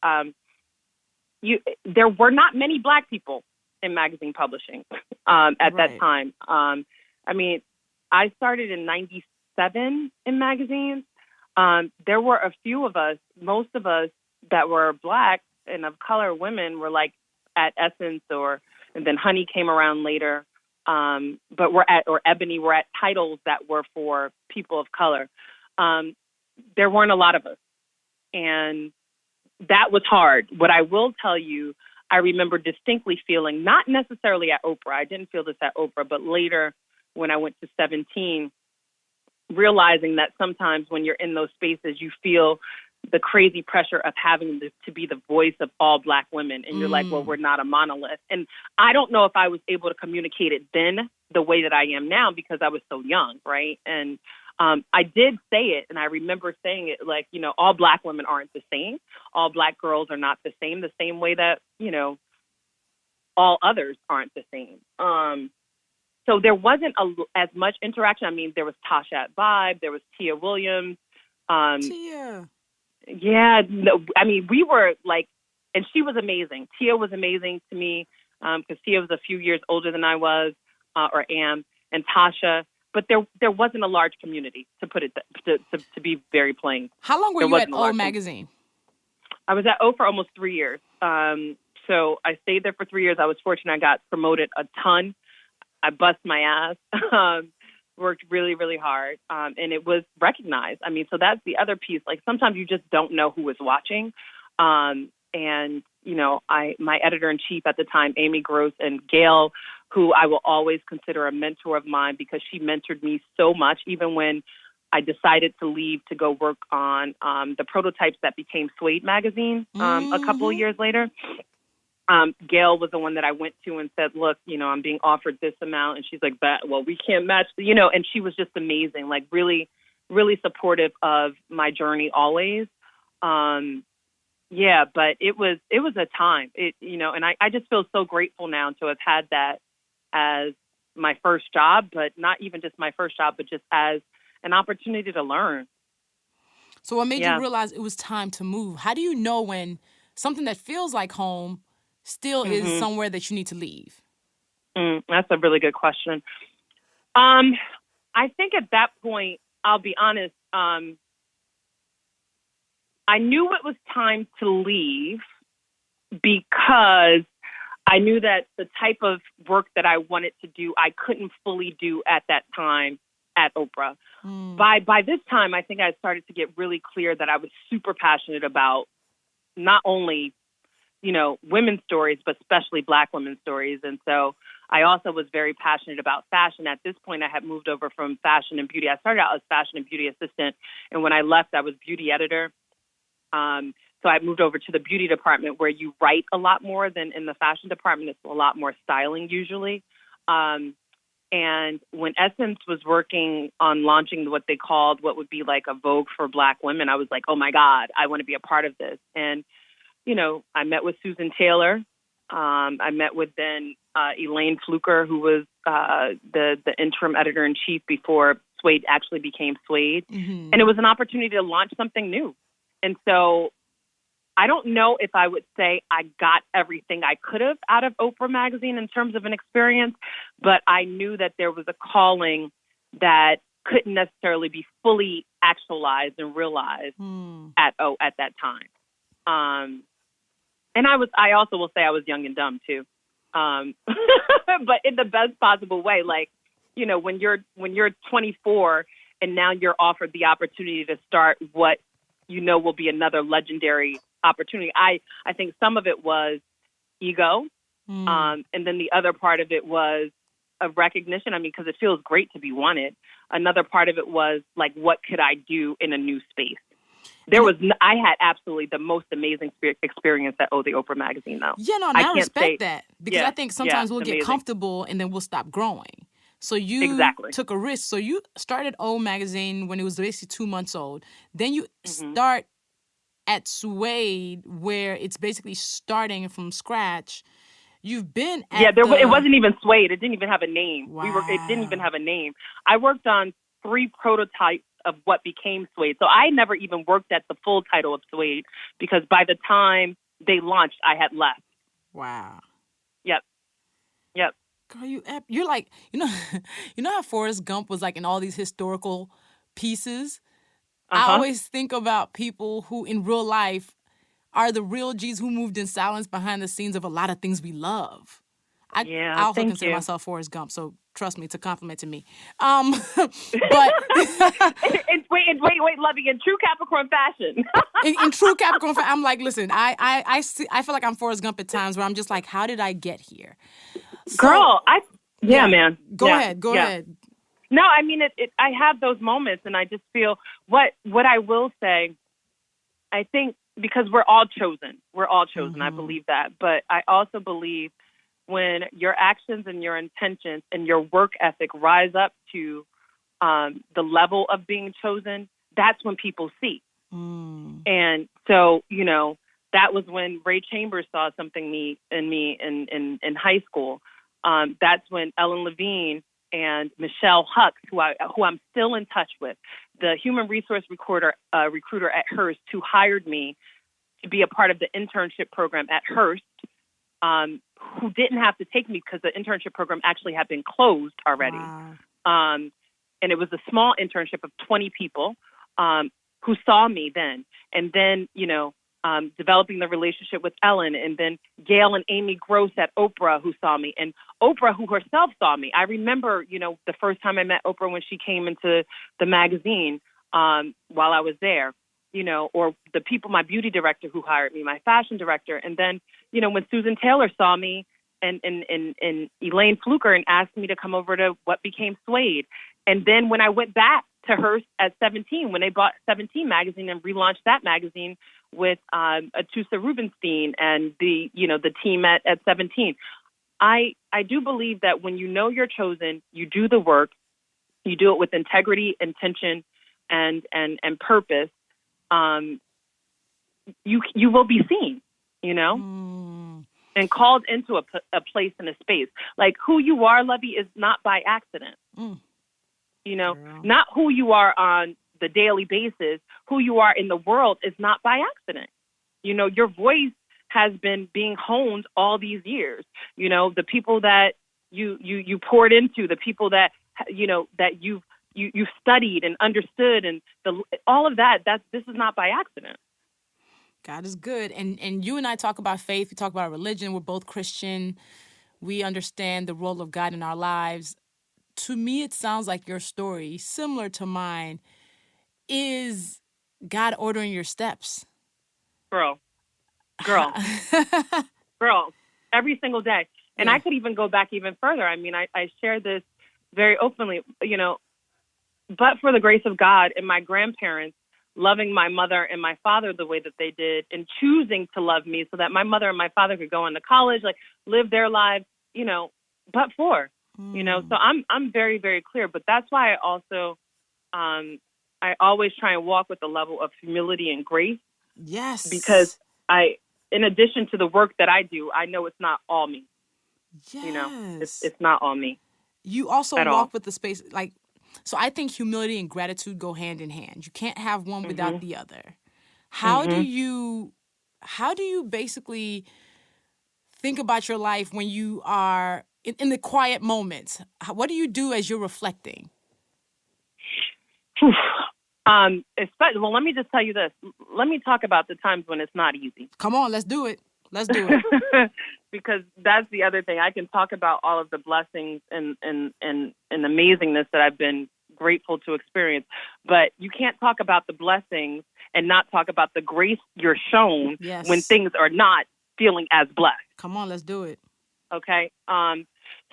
There were not many Black people in magazine publishing at that time. I started in 97 in magazines. There were a few of us, most of us that were Black and of color women were like at Essence and then Honey came around later. But Ebony were at titles that were for people of color. There weren't a lot of us. And that was hard. What I will tell you, I remember distinctly feeling, not necessarily at Oprah, I didn't feel this at Oprah, but later when I went to 17, realizing that sometimes when you're in those spaces, you feel the crazy pressure of having to be the voice of all Black women. And you're like, well, we're not a monolith. And I don't know if I was able to communicate it then the way that I am now because I was so young, right? And I did say it, and I remember saying it like, all Black women aren't the same. All Black girls are not the same way that, all others aren't the same. So there wasn't as much interaction. I mean, there was Tasha at Vibe, there was Tia Williams. Tia. Yeah, no, I mean, we were like, and she was amazing. Tia was amazing to me because Tia was a few years older than I was or am, and Tasha. But there wasn't a large community, to put it to be very plain. How long were you at O Magazine? I was at O for almost 3 years. So I stayed there for 3 years. I was fortunate. I got promoted a ton. I bust my ass. Worked really, really hard, and it was recognized. I mean, so that's the other piece. Like sometimes you just don't know who is watching, and my editor-in-chief at the time, Amy Gross, and Gail, who I will always consider a mentor of mine because she mentored me so much, even when I decided to leave to go work on the prototypes that became Suede magazine a couple of years later. Gail was the one that I went to and said, look, I'm being offered this amount. And she's like, well, we can't match, and she was just amazing, like really, really supportive of my journey always. Yeah, but it was a time, and I just feel so grateful now to have had that as my first job, but not even just my first job, but just as an opportunity to learn. So what made you realize it was time to move? How do you know when something that feels like home still is somewhere that you need to leave? That's a really good question. I think at that point, I'll be honest, I knew it was time to leave because I knew that the type of work that I wanted to do, I couldn't fully do at that time at Oprah. By this time, I think I started to get really clear that I was super passionate about not only women's stories, but especially Black women's stories. And so I also was very passionate about fashion. At this point, I had moved over from fashion and beauty. I started out as fashion and beauty assistant. And when I left, I was beauty editor. So I moved over to the beauty department where you write a lot more than in the fashion department. It's a lot more styling usually. And when Essence was working on launching what they called what would be like a Vogue for Black women, I was like, oh my God, I want to be a part of this. And I met with Susan Taylor. I met with then Elaine Fluker, who was the interim editor-in-chief before Suede actually became Suede. And it was an opportunity to launch something new. And so I don't know if I would say I got everything I could have out of Oprah magazine in terms of an experience, but I knew that there was a calling that couldn't necessarily be fully actualized and realized at that time. And I also will say I was young and dumb too. But in the best possible way. Like, when you're 24 and now you're offered the opportunity to start what will be another legendary opportunity. I think some of it was ego. And then the other part of it was a recognition. I mean, because it feels great to be wanted. Another part of it was like, what could I do in a new space? I had absolutely the most amazing experience at the Oprah magazine, though. Yeah, no, and I respect that because I think sometimes we'll get comfortable and then we'll stop growing. So you took a risk. So you started O magazine when it was basically 2 months old. Then you start at Suede, where it's basically starting from scratch. You've been at it wasn't even Suede. It didn't even have a name. Wow. It didn't even have a name. I worked on 3 prototypes of what became Suede. So I never even worked at the full title of Suede because by the time they launched, I had left. Wow. Yep. Girl, you're like, you know how Forrest Gump was like in all these historical pieces? I always think about people who in real life are the real G's who moved in silence behind the scenes of a lot of things we love. I also consider myself Forrest Gump, so trust me, it's a compliment to me. But wait, Luvvie, in true Capricorn fashion. in true Capricorn fashion, I'm like, listen, I feel like I'm Forrest Gump at times where I'm just like, how did I get here? So, girl, man. Go ahead. No, I mean, I have those moments, and I just feel what I will say. I think because we're all chosen. I believe that, but I also believe when your actions and your intentions and your work ethic rise up to the level of being chosen, that's when people see. And so, that was when Ray Chambers saw something in me in high school. That's when Ellen Levine and Michelle Huck, who I'm still in touch with, the human resource recruiter at Hearst, who hired me to be a part of the internship program at Hearst, who didn't have to take me because the internship program actually had been closed already. Wow. And it was a small internship of 20 people who saw me then. And then, developing the relationship with Ellen, and then Gail and Amy Gross at Oprah who saw me, and Oprah who herself saw me. I remember, the first time I met Oprah when she came into the magazine while I was there, or the people, my beauty director who hired me, my fashion director. And then, when Susan Taylor saw me and Elaine Fluker and asked me to come over to what became Suede. And then when I went back to Hearst at 17, when they bought 17 magazine and relaunched that magazine with Atusa Rubenstein and the team at 17. I do believe that when you're chosen, you do the work, you do it with integrity, intention, and purpose. You will be seen, and called into a place and a space. Like who you are, Luvvie, is not by accident. Not who you are on the daily basis. Who you are in the world is not by accident. Your voice has been being honed all these years. The people that you poured into, the people that that you studied and understood, and all of that. This is not by accident. God is good, and you and I talk about faith. We talk about religion. We're both Christian. We understand the role of God in our lives. To me, it sounds like your story, similar to mine, is God ordering your steps. Girl, every single day. And I could even go back even further. I mean, I share this very openly, but for the grace of God and my grandparents loving my mother and my father the way that they did and choosing to love me so that my mother and my father could go into college, live their lives, but for. So I'm very, very clear. But that's why I also, I always try and walk with a level of humility and grace. Yes. Because in addition to the work that I do, I know it's not all me. Yes. It's not all me. You also walk with the space, so I think humility and gratitude go hand in hand. You can't have one without the other. How do you basically think about your life when you are in the quiet moments? What do you do as you're reflecting? Well, let me just tell you this. Let me talk about the times when it's not easy. Come on, let's do it. Because that's the other thing. I can talk about all of the blessings and amazingness that I've been grateful to experience, but you can't talk about the blessings and not talk about the grace you're shown when things are not feeling as blessed. Come on, let's do it. Okay.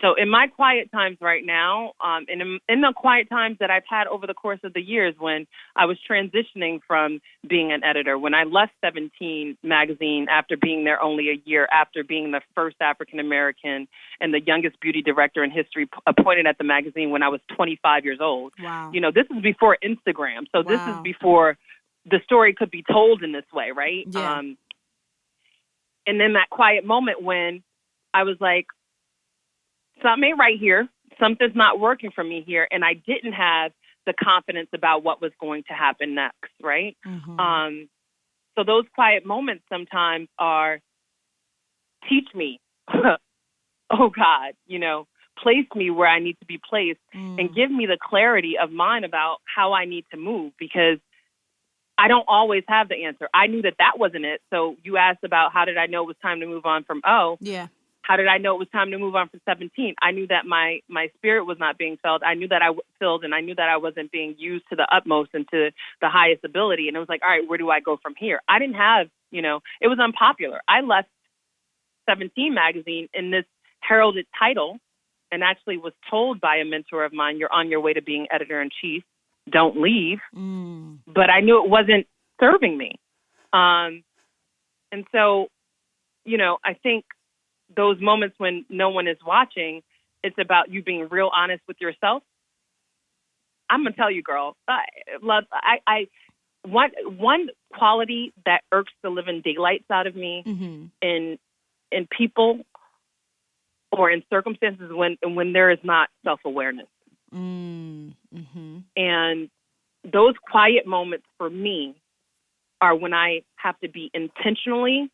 So in my quiet times right now, in the quiet times that I've had over the course of the years when I was transitioning from being an editor, when I left 17 magazine after being there only a year, after being the first African-American and the youngest beauty director in history appointed at the magazine when I was 25 years old. Wow. This is before Instagram. So this is before the story could be told in this way, right? Yeah. And then that quiet moment when I was like, something ain't right here. Something's not working for me here. And I didn't have the confidence about what was going to happen next, right? Mm-hmm. So those quiet moments sometimes are, teach me, oh God, place me where I need to be placed and give me the clarity of mind about how I need to move, because I don't always have the answer. I knew that wasn't it. So you asked about how did I know it was time to move on from O? Yeah. How did I know it was time to move on from 17? I knew that my spirit was not being filled. I knew that I filled, and I knew that I wasn't being used to the utmost and to the highest ability. And it was like, all right, where do I go from here? I didn't have, it was unpopular. I left 17 magazine in this heralded title and actually was told by a mentor of mine, you're on your way to being editor-in-chief. Don't leave. But I knew it wasn't serving me. And so, I think those moments when no one is watching, it's about you being real honest with yourself. I'm going to tell you, girl, one quality that irks the living daylights out of me in people or in circumstances when there is not self-awareness. Mm-hmm. And those quiet moments for me are when I have to be intentionally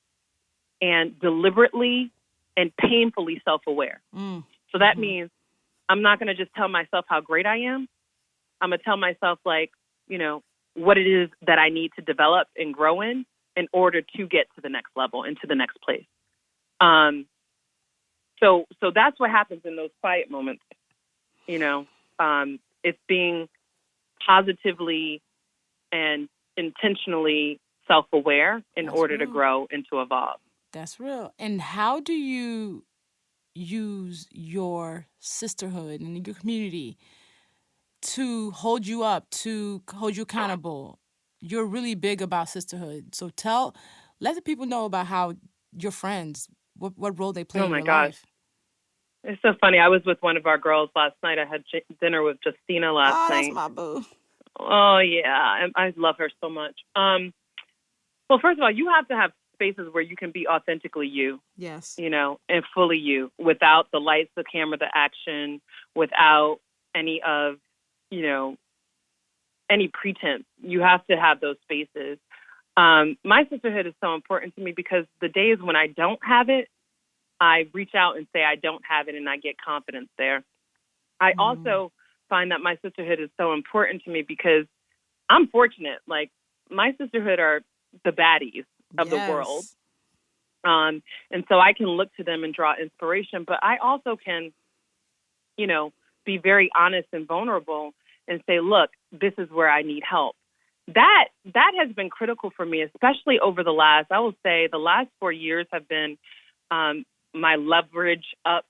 and deliberately and painfully self-aware. So that means I'm not going to just tell myself how great I am. I'm going to tell myself, like, what it is that I need to develop and grow in order to get to the next level and to the next place. So that's what happens in those quiet moments. It's being positively and intentionally self-aware in order to grow and to evolve. That's real. And how do you use your sisterhood and your community to hold you up, to hold you accountable? You're really big about sisterhood. So let the people know about how your friends, what role they play in your life. It's so funny. I was with one of our girls last night. I had dinner with Justina last night. That's my boo. Oh, yeah. I love her so much. Well, first of all, you have to have spaces where you can be authentically you. Yes. And fully you, without the lights, the camera, the action, without any of, any pretense. You have to have those spaces. My sisterhood is so important to me because the days when I don't have it, I reach out and say I don't have it, and I get confidence there. I also find that my sisterhood is so important to me because I'm fortunate. Like, my sisterhood are the baddies of the world. And so I can look to them and draw inspiration, but I also can, be very honest and vulnerable and say, look, this is where I need help. That has been critical for me, especially over the last 4 years have been my leverage up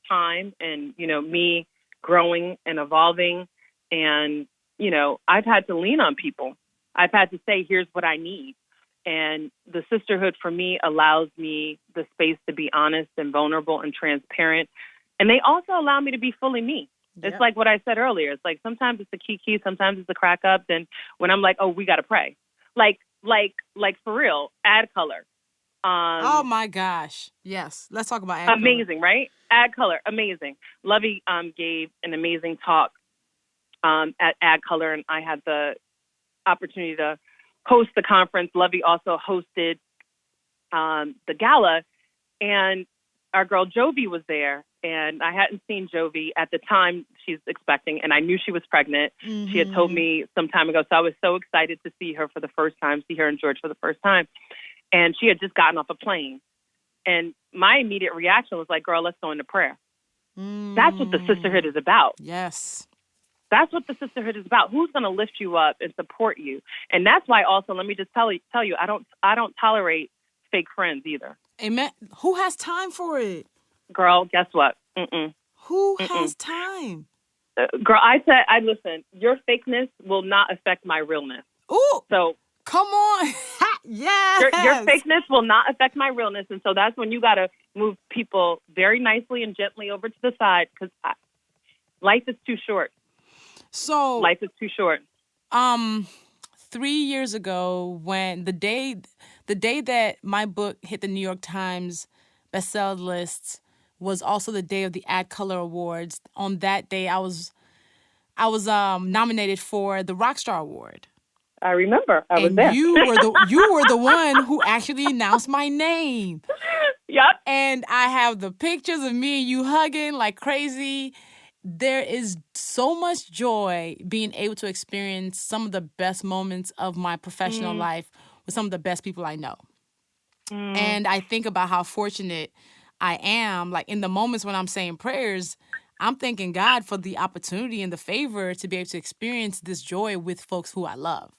time and, me growing and evolving. And, I've had to lean on people. I've had to say, here's what I need. And the sisterhood for me allows me the space to be honest and vulnerable and transparent. And they also allow me to be fully me. Yep. It's like what I said earlier. It's like sometimes it's a kiki, sometimes it's a crack up. Then when I'm like, oh, we got to pray. Like for real, add color. Oh my gosh. Yes. Let's talk about add amazing, color. Right? Add color. Amazing. Luvvie gave an amazing talk at Add Color, and I had the opportunity to host the conference. Luvvie also hosted the gala, and our girl Jovi was there, and I hadn't seen Jovi at the time she's expecting, and I knew she was pregnant. Mm-hmm. She had told me some time ago, so I was so excited to see her for the first time, see her and George for the first time, and she had just gotten off a plane, and my immediate reaction was like, girl, let's go into prayer. That's what the sisterhood is about. Yes. That's what the sisterhood is about. Who's going to lift you up and support you? And that's why also, let me just tell you, I don't tolerate fake friends either. Amen. Who has time for it? Girl, guess what? Who has time? Girl, listen, your fakeness will not affect my realness. Ooh. So come on. Yes. Your fakeness will not affect my realness. And so that's when you got to move people very nicely and gently over to the side, because life is too short. So life is too short. 3 years ago, when the day that my book hit the New York Times bestseller lists was also the day of the Ad Color Awards. On that day, I was nominated for the Rockstar Award. I remember. I was And there. you were the one who actually announced my name. Yep. And I have the pictures of me and you hugging like crazy. There is so much joy being able to experience some of the best moments of my professional life with some of the best people I know. And I think about how fortunate I am. Like in the moments when I'm saying prayers, I'm thanking God for the opportunity and the favor to be able to experience this joy with folks who I love.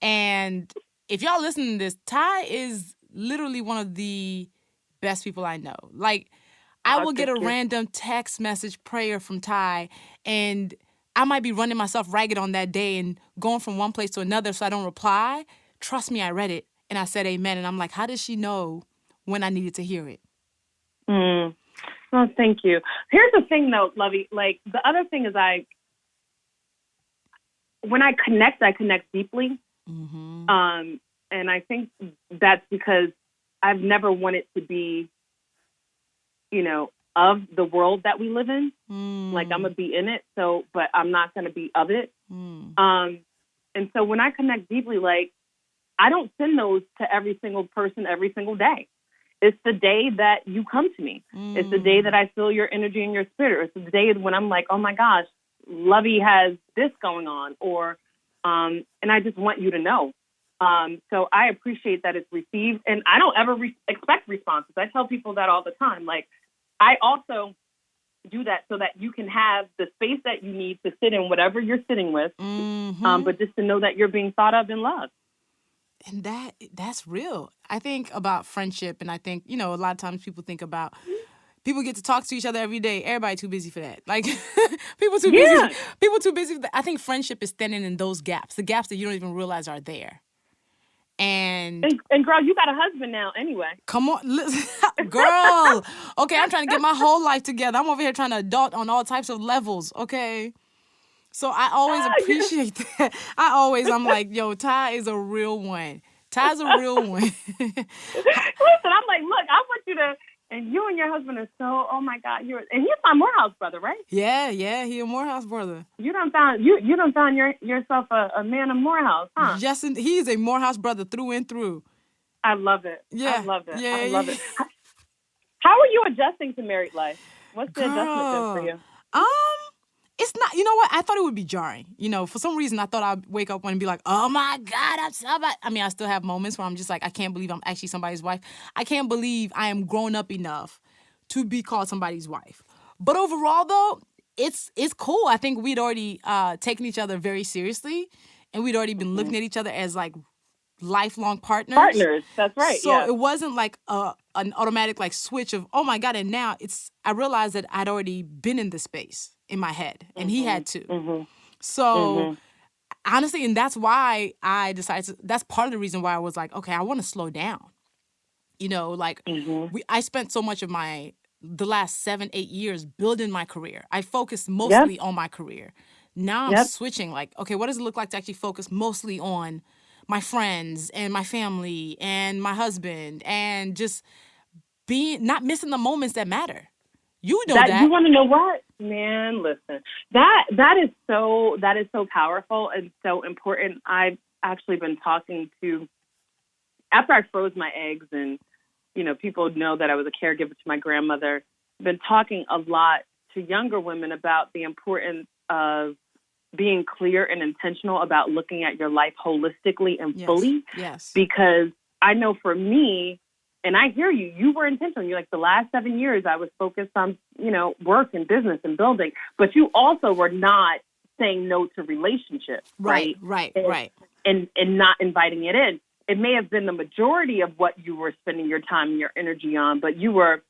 And if y'all listen to this, Ty is literally one of the best people I know. Like, I will get a random text message prayer from Ty, and I might be running myself ragged on that day and going from one place to another so I don't reply. Trust me, I read it, and I said amen. And I'm like, how does she know when I needed to hear it? Oh, thank you. Here's the thing, though, Luvvie. Like, the other thing is when I connect deeply. And I think that's because I've never wanted to be, of the world that we live in. Like, I'm going to be in it, but I'm not going to be of it. And so when I connect deeply, like, I don't send those to every single person every single day. It's the day that you come to me. It's the day that I feel your energy and your spirit. It's the day when I'm like, oh my gosh, Luvvie has this going on, and I just want you to know. So I appreciate that it's received, and I don't ever expect responses. I tell people that all the time. Like, I also do that so that you can have the space that you need to sit in whatever you're sitting with, but just to know that you're being thought of and loved. And that's real. I think about friendship, and I think, a lot of times people think about people get to talk to each other every day. Everybody too busy for that. Like, people too busy. People too busy for that. I think friendship is standing in those gaps, the gaps that you don't even realize are there. And girl, you got a husband now anyway. Come on, listen, girl. Okay, I'm trying to get my whole life together. I'm over here trying to adult on all types of levels, okay? So I always appreciate that. I'm like, yo, Ty is a real one. Ty's a real one. Listen, I'm like, look, I want you to, and you and your husband are so, oh my God, and he's my Morehouse brother, right? Yeah, he a Morehouse brother. You done found yourself a man of Morehouse, huh? Yes, and he's a Morehouse brother through and through. I love it. Yeah. I love it. Yeah, I love it. How are you adjusting to married life? What's the adjustment been for you? It's not, you know what? I thought it would be jarring. For some reason, I thought I'd wake up one and be like, oh my God, I'm so bad. I mean, I still have moments where I'm just like, I can't believe I'm actually somebody's wife. I can't believe I am grown up enough to be called somebody's wife. But overall, though, it's cool. I think we'd already taken each other very seriously, and we'd already been looking at each other as like lifelong partners. Partners, that's right. So it wasn't like an automatic like switch of, oh my God, and now I realized that I'd already been in this space in my head, and he had to. So honestly, and that's why I decided that's part of the reason why I was like, okay, I want to slow down. I spent so much of the last 7-8 years building my career. I focused mostly on my career. Now I'm switching, like, okay, what does it look like to actually focus mostly on my friends and my family and my husband, and just not missing the moments that matter. You know that. You want to know what? Man, listen. That is so powerful and so important. I've actually been talking to, after I froze my eggs, and people know that I was a caregiver to my grandmother, been talking a lot to younger women about the importance of being clear and intentional about looking at your life holistically and fully. Yes. Because I know for me, and I hear you were intentional. You're like, the last 7 years I was focused on, work and business and building, but you also were not saying no to relationships. Right. And not inviting it in. It may have been the majority of what you were spending your time and your energy on, but you were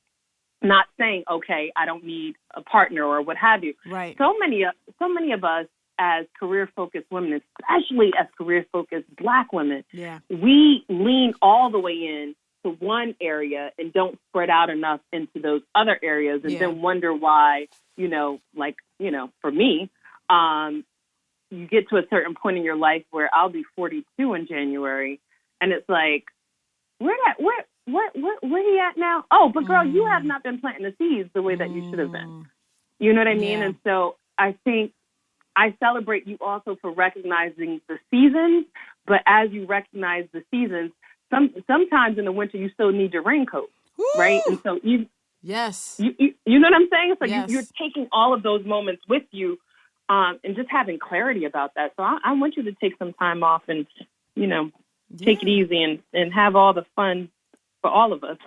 not saying, okay, I don't need a partner or what have you. Right. So many of us as career-focused women, especially as career-focused Black women, we lean all the way in to one area and don't spread out enough into those other areas, and then wonder why, for me, you get to a certain point in your life where I'll be 42 in January, and it's like, where he at now? Oh, but girl, you have not been planting the seeds the way that you should have been. You know what I mean? Yeah. And so I think I celebrate you also for recognizing the seasons, but as you recognize the seasons, sometimes in the winter you still need your raincoat, right? And so yes, you know what I'm saying? So yes. you're taking all of those moments with you, and just having clarity about that. So I want you to take some time off and, you know, take it easy and have all the fun for all of us.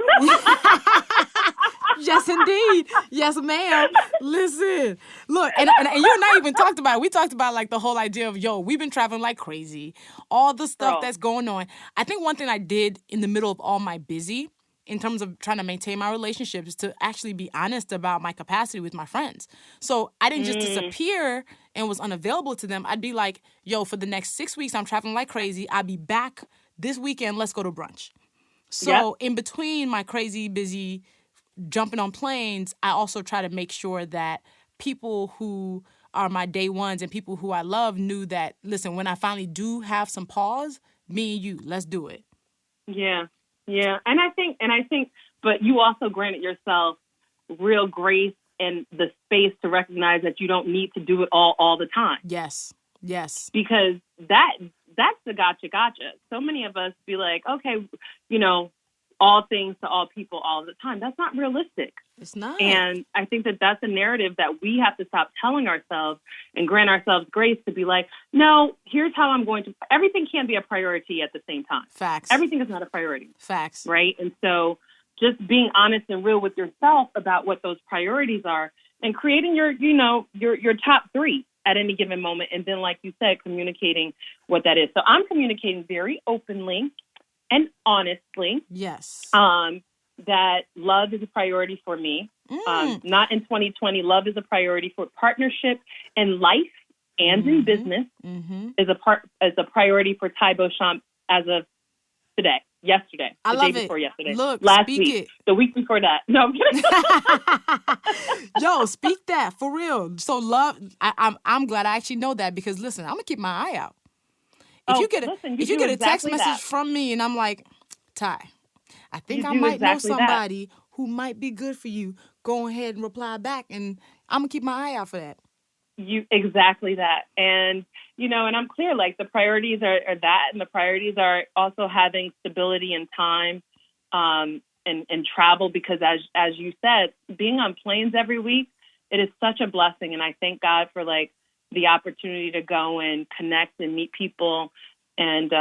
Yes, indeed. Yes, ma'am. Listen, look, and you and I even talked about it. We talked about like the whole idea of, we've been traveling like crazy, all the stuff that's going on. I think one thing I did in the middle of all my busy, in terms of trying to maintain my relationships, is to actually be honest about my capacity with my friends. So I didn't just disappear and was unavailable to them. I'd be like, for the next 6 weeks, I'm traveling like crazy. I'll be back this weekend. Let's go to brunch. So in between my crazy, busy jumping on planes, I also try to make sure that people who are my day ones and people who I love knew that, listen, when I finally do have some pause, me and you, let's do it. Yeah. Yeah. And I think, but you also granted yourself real grace and the space to recognize that you don't need to do it all the time. Yes. Yes. Because that's the gotcha. So many of us be like, okay, you know, all things to all people all the time. That's not realistic. It's not. And I think that's a narrative that we have to stop telling ourselves and grant ourselves grace to be like, no, here's how I'm going to. Everything can't be a priority at the same time. Facts. Everything is not a priority. Facts. Right? And so just being honest and real with yourself about what those priorities are and creating your top three at any given moment. And then, like you said, communicating what that is. So I'm communicating very openly and honestly, yes, that love is a priority for me. Not in 2020. Love is a priority for partnership in life and in business. Is a priority for Ty Beauchamp as of yesterday, I the love day before yesterday. Look, last speak week, it. The week before that. No, I'm kidding. Speak that for real. So love. I'm glad I actually know that because listen, I'm gonna keep my eye out. If you get a text message from me and I'm like, Ty, I think I might know somebody who might be good for you, go ahead and reply back, and I'm gonna keep my eye out for that. Exactly that. And, and I'm clear, like the priorities are that, and the priorities are also having stability and time, and travel, because as you said, being on planes every week, it is such a blessing. And I thank God for like the opportunity to go and connect and meet people and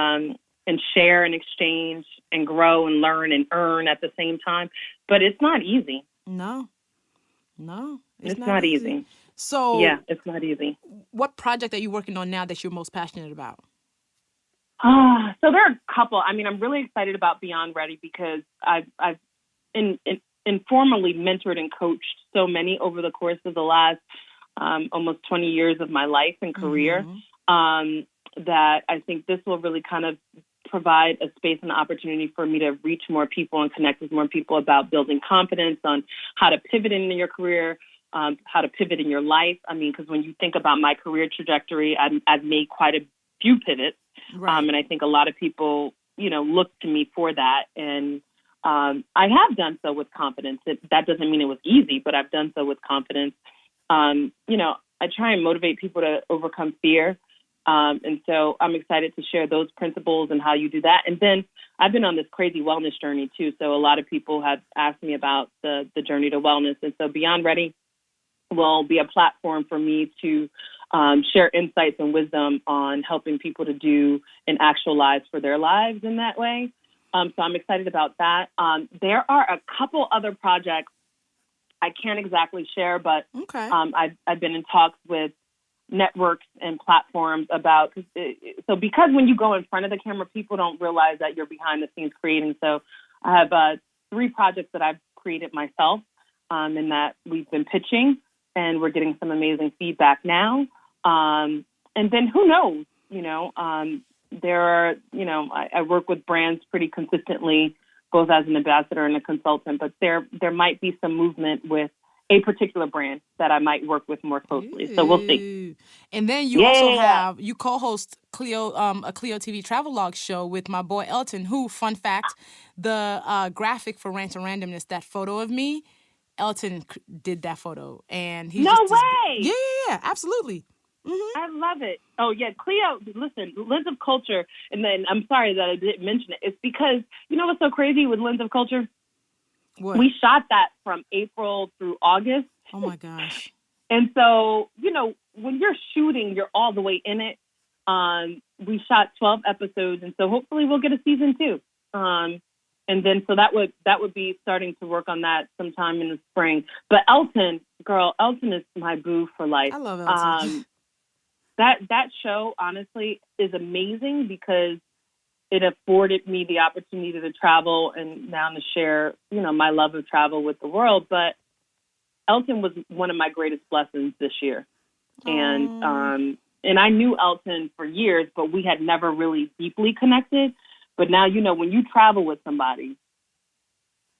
share and exchange and grow and learn and earn at the same time. But it's not easy. No, it's not easy. So yeah, it's not easy. What project are you working on now that you're most passionate about? So there are a couple. I mean, I'm really excited about Beyond Ready because I've informally mentored and coached so many over the course of the last almost 20 years of my life and career, that I think this will really kind of provide a space and opportunity for me to reach more people and connect with more people about building confidence on how to pivot in your career, how to pivot in your life. I mean, because when you think about my career trajectory, I've made quite a few pivots. Right. And I think a lot of people, look to me for that. And I have done so with confidence. That doesn't mean it was easy, but I've done so with confidence. I try and motivate people to overcome fear. And so I'm excited to share those principles and how you do that. And then I've been on this crazy wellness journey too. So a lot of people have asked me about the journey to wellness. And so Beyond Ready will be a platform for me to share insights and wisdom on helping people to do and actualize for their lives in that way. So I'm excited about that. There are a couple other projects I can't exactly share, but okay. I've been in talks with networks and platforms about, so because when you go in front of the camera, people don't realize that you're behind the scenes creating. So I have 3 projects that I've created myself, and that we've been pitching, and we're getting some amazing feedback now. And then who knows, there are, I work with brands pretty consistently, both as an ambassador and a consultant, but there might be some movement with a particular brand that I might work with more closely. So we'll see. And then you also you co-host a Cleo TV travelogue show with my boy Elton, who, fun fact, the graphic for Rant and Randomness, that photo of me, Elton did that photo. And he's no just way! Yeah, absolutely. Mm-hmm. I love it. Oh, yeah, Cleo, listen, Lens of Culture, and then I'm sorry that I didn't mention it. It's because, you know what's so crazy with Lens of Culture? What? We shot that from April through August. Oh, my gosh. And so, you know, when you're shooting, you're all the way in it. We shot 12 episodes, and so hopefully we'll get a season 2. And then so that would be starting to work on that sometime in the spring. But Elton is my boo for life. I love Elton. That show, honestly, is amazing because it afforded me the opportunity to travel and now to share, you know, my love of travel with the world. But Elton was one of my greatest blessings this year. And I knew Elton for years, but we had never really deeply connected. But now, you know, when you travel with somebody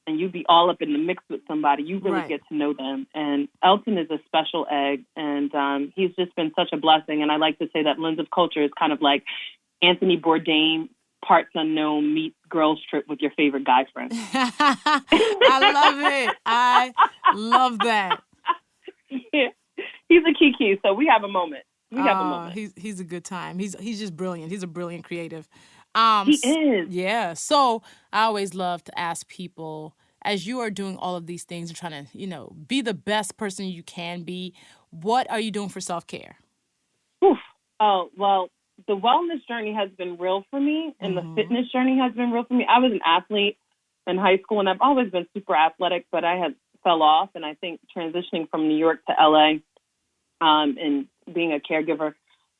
and you be all up in the mix with somebody, you really get to know them. And Elton is a special egg, and he's just been such a blessing. And I like to say that Lens of Culture is kind of like Anthony Bourdain, Parts Unknown meets Girls Trip with your favorite guy friend. I love it. I love that. Yeah. He's a kiki, so we have a moment. He's a good time. He's just brilliant. He's a brilliant creative. He is. Yeah. So I always love to ask people, as you are doing all of these things and trying to, you know, be the best person you can be, what are you doing for self-care? Oh, well, the wellness journey has been real for me, and the fitness journey has been real for me. I was an athlete in high school, and I've always been super athletic, but I had fell off, and I think transitioning from New York to LA and being a caregiver,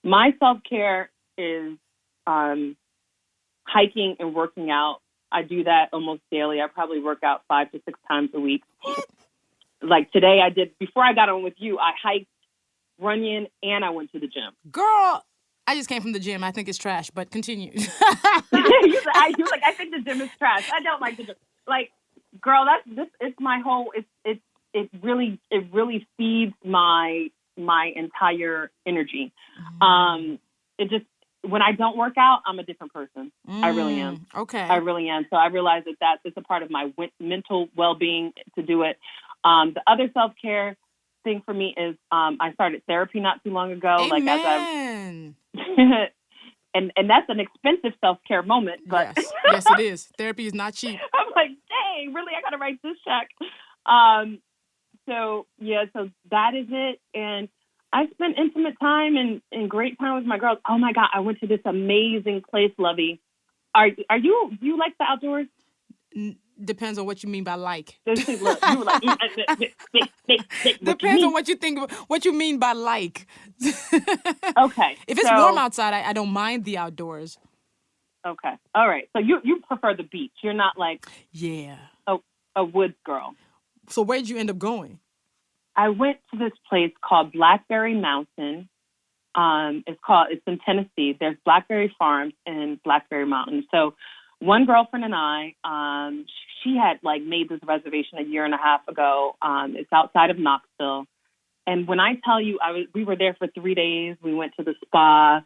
my self-care is hiking and working out. I do that almost daily. I probably work out 5 to 6 times a week. Like today I did, before I got on with you, I hiked, Runyon, and I went to the gym. Girl, I just came from the gym. I think it's trash, but continue. You're like, I think the gym is trash. I don't like the gym. Like, girl, it's my whole, it really feeds my entire energy. It just, when I don't work out, I'm a different person. I really am. Okay. I really am. So I realize that it's a part of my mental well-being to do it. The other self-care thing for me is I started therapy not too long ago. Amen. Like and that's an expensive self-care moment. But yes, it is. Therapy is not cheap. I'm like, dang, really? I got to write this check. So that is it. And I spent intimate time and great time with my girls. Oh my God, I went to this amazing place, Luvvie. Do you like the outdoors? Depends on what you mean by like. Look, you were like, depends on what you think, what you mean by like. Okay. If it's warm outside, I don't mind the outdoors. Okay. All right. So you prefer the beach. You're not like a woods girl. So where'd you end up going? I went to this place called Blackberry Mountain. It's in Tennessee. There's Blackberry Farms and Blackberry Mountain. So one girlfriend and I, she had like made this reservation a year and a half ago. It's outside of Knoxville. And when I tell you, we were there for 3 days. We went to the spa.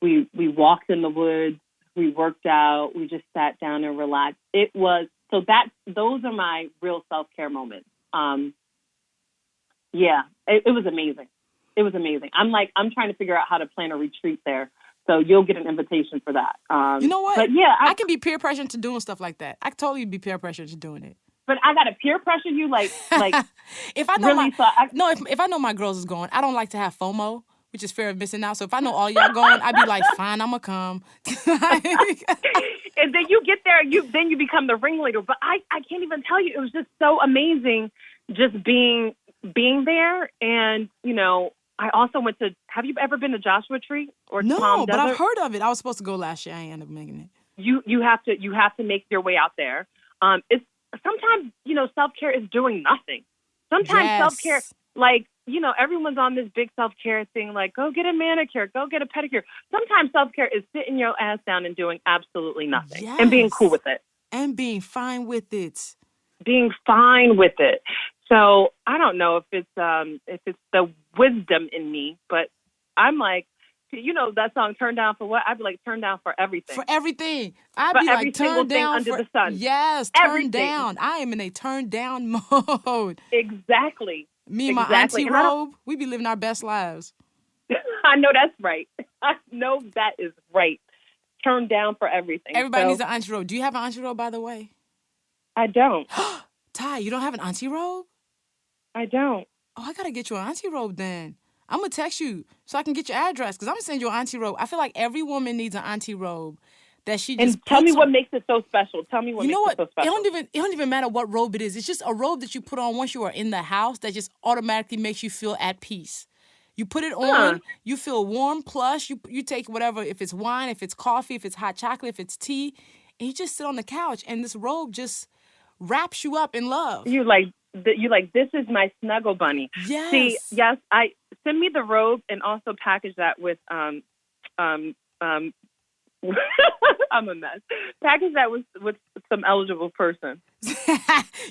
We walked in the woods. We worked out. We just sat down and relaxed. Those are my real self-care moments. It was amazing. It was amazing. I'm trying to figure out how to plan a retreat there. So you'll get an invitation for that. You know what? But yeah, I can be peer pressured to doing stuff like that. I can totally be peer pressured to doing it. But I gotta peer pressure you, like if I know really. If I know my girls is going, I don't like to have FOMO, which is fear of missing out. So if I know all y'all going, I'd be like, fine, I'ma come. And then you get there, you become the ringleader. But I can't even tell you, it was just so amazing, just being there. And you know, I also went to. Have you ever been to Joshua Tree or Palm Desert? But I've heard of it. I was supposed to go last year. I ended up making it. You have to make your way out there. It's sometimes, you know, self-care is doing nothing. Sometimes self-care, like, you know, everyone's on this big self-care thing, like go get a manicure, go get a pedicure. Sometimes self-care is sitting your ass down and doing absolutely nothing and being cool with it. And being fine with it. Being fine with it. So I don't know if it's the wisdom in me, but I'm like, that song "Turn Down for What?" I'd be like, "Turn down for everything." For everything. I'd for be every like, single turn thing down under for the sun. Yes, turn down. I am in a turn down mode. Exactly. Me and my auntie robe, we be living our best lives. I know that's right. I know that is right. Turn down for everything. Everybody needs an auntie robe. Do you have an auntie robe, by the way? I don't. Ty, you don't have an auntie robe? I don't. Oh, I gotta get you an auntie robe then. I'm gonna text you so I can get your address because I'm gonna send you an auntie robe. I feel like every woman needs an auntie robe that she just. And tell me what makes it so special. Tell me what makes it so special. It don't even matter what robe it is. It's just a robe that you put on once you are in the house that just automatically makes you feel at peace. You put it on, you feel warm, plush. You take whatever, if it's wine, if it's coffee, if it's hot chocolate, if it's tea, and you just sit on the couch and this robe just wraps you up in love. You like this is my snuggle bunny. Yes. See, yes, send me the robe and also package that with I'm a mess. Package that with some eligible person.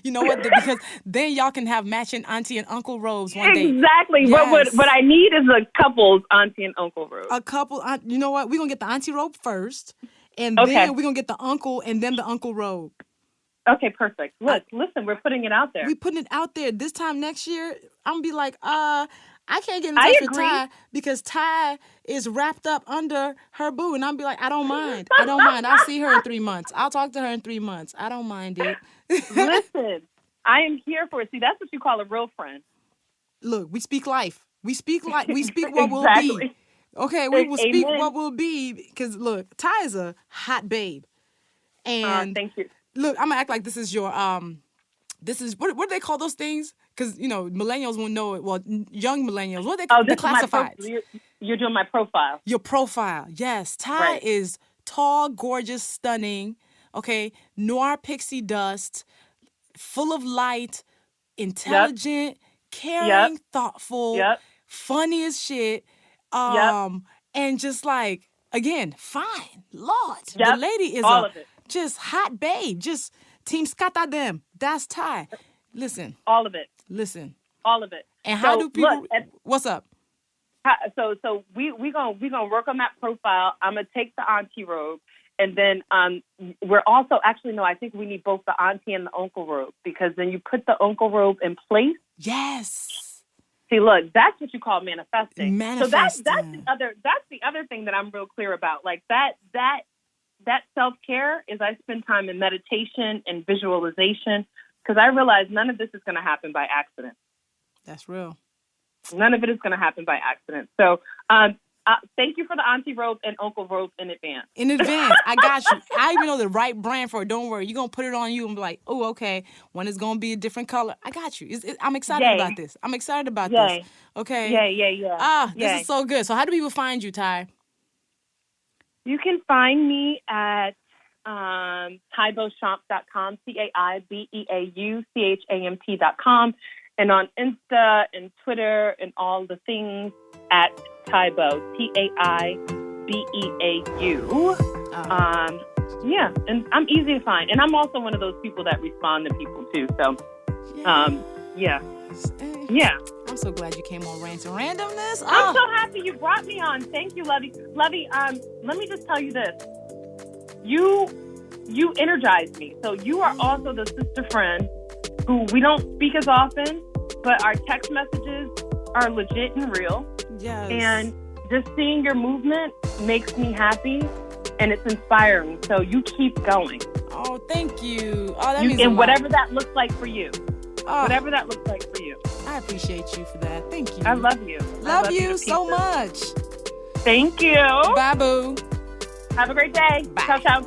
You know what? Because then y'all can have matching auntie and uncle robes one day. Exactly. Yes. What I need is a couple's auntie and uncle robe. A couple. You know what? We're gonna get the auntie robe first, and then we're gonna get the uncle, and then the uncle robe. Okay, perfect. Look, listen, we're putting it out there. We're putting it out there. This time next year, I'm gonna be like, I can't get in touch with Ty because Ty is wrapped up under her boo. And I'll be like, I don't mind. I'll see her in 3 months. I'll talk to her in 3 months. I don't mind it. Listen, I am here for it. See, that's what you call a real friend. Look, we speak life. We speak what will be. Okay, we will speak what will be because, look, Ty is a hot babe. And thank you. Look, I'm going to act like this is your, what do they call those things? Because, millennials won't know it. Well, young millennials, what do they call the classifieds? You're doing my profile. Your profile, yes. Ty is tall, gorgeous, stunning, okay? Noir pixie dust, full of light, intelligent, caring, thoughtful, funny as shit, and just like, again, fine. Lord, the lady is just hot babe, just team skata them. That's Ty. Listen. All of it. Listen. All of it. And how do people? What's up? So we gonna work on that profile. I'm gonna take the auntie robe, and then we're also I think we need both the auntie and the uncle robe because then you put the uncle robe in place. Yes. See, look, that's what you call manifesting. Manifesting. So that's the other thing that I'm real clear about. Like that self-care is I spend time in meditation and visualization. Because I realize none of this is going to happen by accident. That's real. None of it is going to happen by accident. So thank you for the auntie robe and uncle robe in advance. In advance. I got you. I even know the right brand for it. Don't worry. You're going to put it on you and be like, oh, okay, one is going to be a different color. I got you. I'm excited about this. I'm excited about this. Okay? Yeah. This is so good. So how do people find you, Ty? You can find me at TaiBeauchamp.com, TaiBeauchamp.com, and on Insta and Twitter and all the things at Taibeau, TaiBeau. And I'm easy to find, and I'm also one of those people that respond to people too. So, yeah. I'm so glad you came on Rants and Randomness. I'm so happy you brought me on. Thank you, Luvvie. Luvvie, let me just tell you this. You energize me. So you are also the sister friend who we don't speak as often, but our text messages are legit and real. Yes. And just seeing your movement makes me happy, and it's inspiring. So you keep going. Oh, thank you. Oh, that means a lot. And whatever that looks like for you. Whatever that looks like for you. I appreciate you for that. Thank you. I love you. Love you so much. Thank you. Bye, boo. Have a great day. Bye. Ciao, ciao.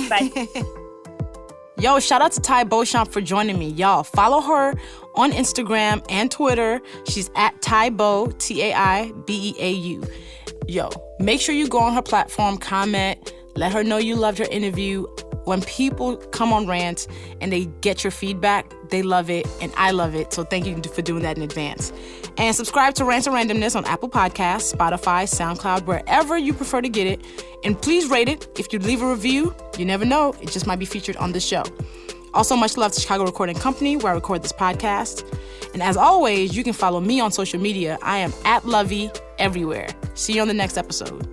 Bye. Yo, shout out to Ty Beauchamp for joining me. Y'all, follow her on Instagram and Twitter. She's at Taibeau, Taibeau. Yo, make sure you go on her platform, comment, let her know you loved her interview. When people come on Rant and they get your feedback, they love it, and I love it. So thank you for doing that in advance. And subscribe to Rants and Randomness on Apple Podcasts, Spotify, SoundCloud, wherever you prefer to get it. And please rate it. If you leave a review, you never know, it just might be featured on the show. Also, much love to Chicago Recording Company, where I record this podcast. And as always, you can follow me on social media. I am @Luvvie everywhere. See you on the next episode.